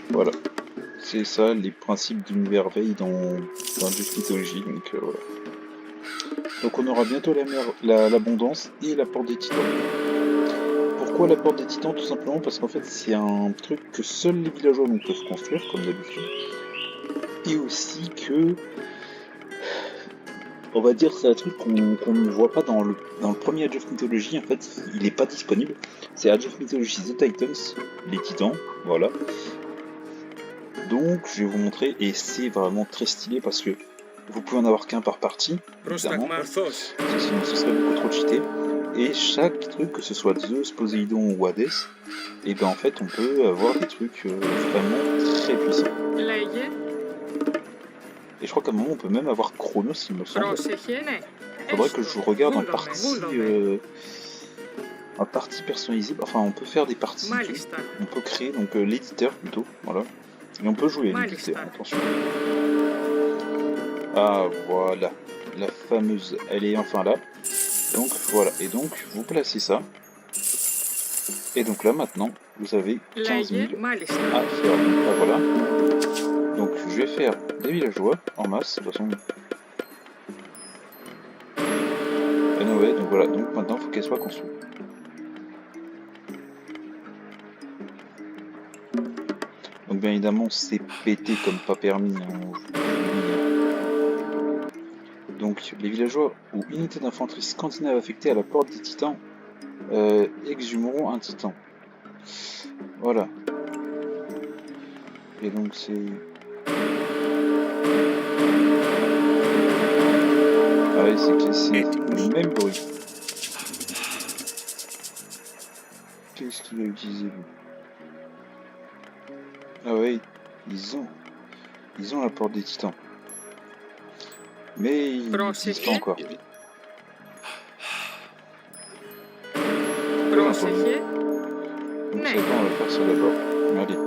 Voilà. C'est ça les principes d'une merveille dans Dusk Mythology, donc voilà. Donc on aura bientôt l'abondance et la porte des titans. Pourquoi la porte des titans? Tout simplement parce qu'en fait c'est un truc que seuls les villageois donc, peuvent construire, comme d'habitude. Et aussi que... On va dire c'est un truc qu'on ne voit pas dans le premier Age of Mythology, en fait il n'est pas disponible. C'est Age of Mythology The Titans, les titans, voilà. Donc je vais vous montrer et c'est vraiment très stylé parce que vous pouvez en avoir qu'un par partie, évidemment, sinon ce serait beaucoup trop cheaté. Et chaque truc, que ce soit Zeus, Poséidon ou Hades, et ben en fait on peut avoir des trucs vraiment très puissants. Λέγε. Et je crois qu'à un moment on peut même avoir Chronos il me semble. Πρόσεχε, ναι. Faudrait que je regarde Βούλομαι. en partie personnalisée, enfin on peut faire des parties, Μάλιστα. on peut créer donc l'éditeur plutôt, voilà. Et on peut jouer l'éditeur, Malistan. attention. Ah voilà, la fameuse, elle est enfin là. Donc voilà, et donc vous placez ça. Et donc là maintenant, vous avez 15 000 Λέγε. Μάλιστα. à faire. Donc là voilà. Donc je vais faire des villageois en masse, de toute façon. Anyway, donc voilà, donc maintenant il faut qu'elle soit construite. Donc bien évidemment c'est pété comme pas permis. Hein. Donc les villageois ou unités d'infanterie scandinave affectées à la porte des titans exhumeront un titan. Voilà. Et donc c'est... Ah oui, c'est le même bruit. Qu'est-ce qu'il a utilisé lui? Ah ouais, ils ont la porte des titans. Mais il n'existe pas encore. Πρόσεχε. Donc Ναι. c'est quoi, on va faire ça d'abord. Allez.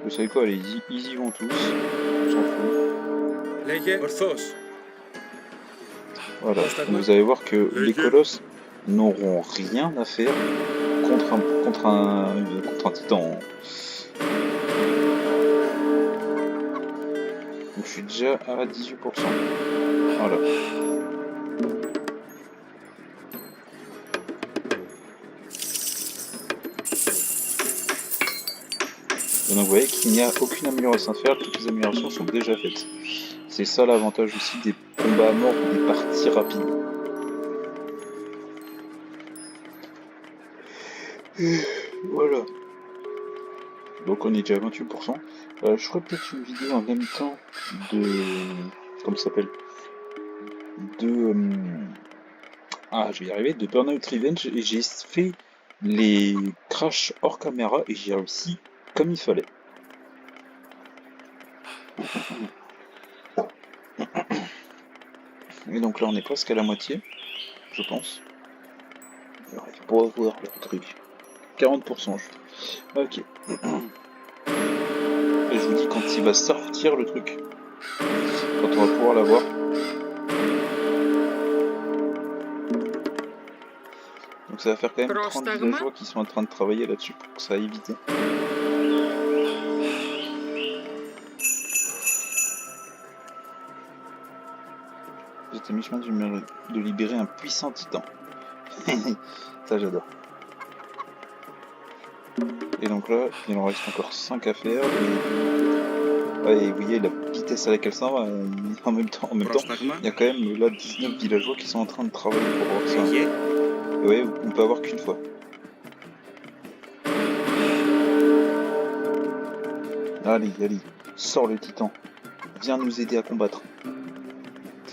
Vous savez quoi, allez, ils y vont tous. On s'en fout. Λέγε ορθώς. Voilà. Donc vous allez voir que les colosses n'auront rien à faire contre un titan. Donc je suis déjà à 18%. Voilà. Et donc vous voyez qu'il n'y a aucune amélioration à faire, toutes les améliorations sont déjà faites. C'est ça l'avantage aussi des combats à mort ou des parties rapides. Et voilà. Donc on est déjà à 28%. Je ferai peut-être une vidéo en même temps de... Comment ça s'appelle ? De... je vais y arriver, de Burnout Revenge, et j'ai fait les crashs hors caméra et j'ai réussi comme il fallait. Et donc là on est presque à la moitié, je pense. Alors, il faut voir le truc. 40%. Ok. Et je vous dis quand il va sortir le truc. Quand on va pouvoir l'avoir. Donc ça va faire quand même 30 villageois qui sont en train de travailler là-dessus pour que ça aille vite. Vous êtes à mi-chemin de libérer un puissant titan. Ça j'adore. Et donc là, il en reste encore 5 à faire. Et vous voyez la vitesse à laquelle ça va. En même temps, il y a quand même là 19 villageois qui sont en train de travailler pour voir ça. Et ouais, on peut avoir qu'une fois. Allez, sors le titan. Viens nous aider à combattre.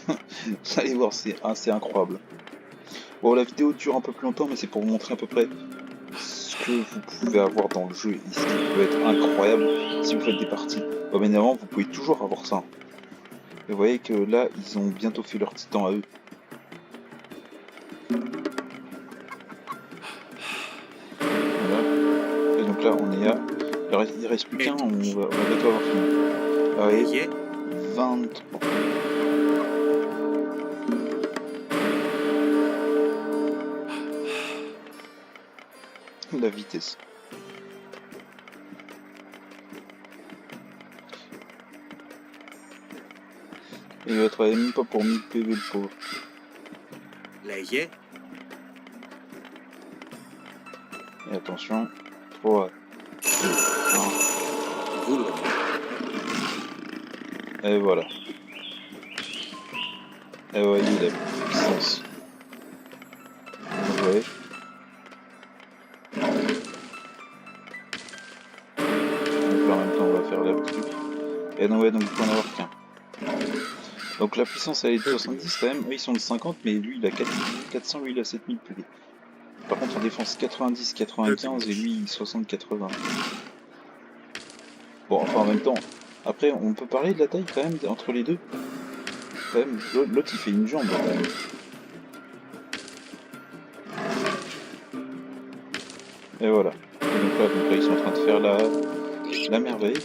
Vous allez voir, c'est assez incroyable. Bon, la vidéo dure un peu plus longtemps, mais c'est pour vous montrer à peu près ce que vous pouvez avoir dans le jeu et ce qui peut être incroyable si vous faites des parties. Bon, bien évidemment, vous pouvez toujours avoir ça. Et vous voyez que là, ils ont bientôt fait leur titan à eux. Voilà. Et donc là, on est à... Il reste plus qu'un, on va bientôt avoir fini. Allez, 23. La vitesse. Et il va travailler même pas pour 1000 PV le pauvre. Λέγε. Et attention, 3, 2, 1. Et voilà. Et voyez la puissance. Vous voyez. Et non, ouais, donc il peut en avoir qu'un. Donc la puissance elle est de 70 quand même, eux ils sont de 50 mais lui il a 400, lui il a 7000 PV. Par contre en défense 90, 95 et lui 60, 80. Bon enfin en même temps, après on peut parler de la taille quand même entre les deux. Quand même, l'autre il fait une jambe quand même. Et voilà. Et donc là ils sont en train de faire la merveille.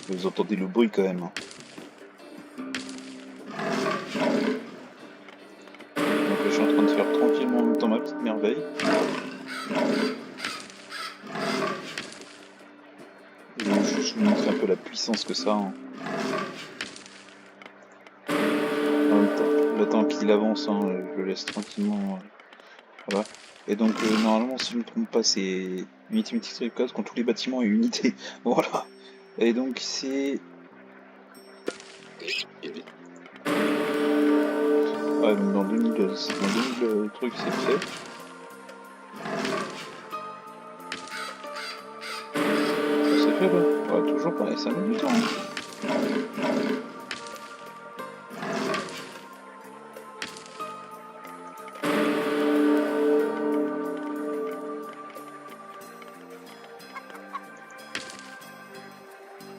Vous entendez le bruit quand même. Donc je suis en train de faire tranquillement en même temps ma petite merveille. Et je vais juste vous montrer un peu la puissance que ça a. En même temps, le temps qu'il avance, je le laisse tranquillement. Voilà. Et donc normalement si je ne me trompe pas c'est unité multipliée quand tous les bâtiments et unités. Voilà. Et donc c'est... Ouais, donc dans 2000 trucs c'est fait. C'est fait là. Ouais, toujours pareil, ça met du temps.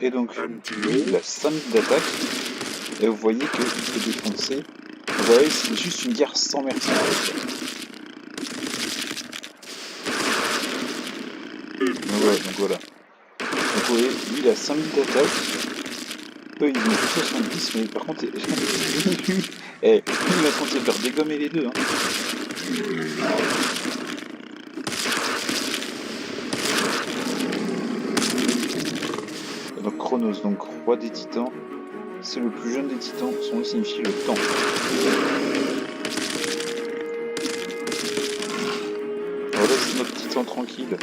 Et donc, il a 5000 d'attaque. Et vous voyez qu'il peut défoncer. Vous voyez, c'est juste une guerre sans merci. Donc voilà. Donc vous voyez, lui il a 5000 d'attaque. Eux ils ont 70, mais par contre, il est en train de se faire dégommer les deux. Hein. Et donc Chronos, donc roi des titans, c'est le plus jeune des titans, son nom signifie le temps. Voilà, c'est notre titan tranquille.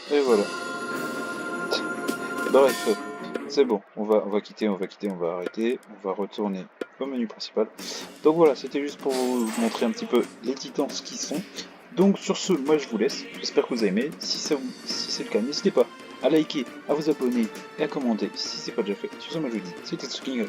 Et voilà. Bref, c'est bon, on va quitter, on va arrêter, on va retourner au menu principal. Donc voilà, c'était juste pour vous montrer un petit peu les titans, ce qu'ils sont. Donc sur ce, moi je vous laisse, j'espère que vous avez aimé. Si c'est le cas, n'hésitez pas à liker, à vous abonner et à commenter si c'est pas déjà fait. Sur ce, moi je vous dis, c'était Tsuking.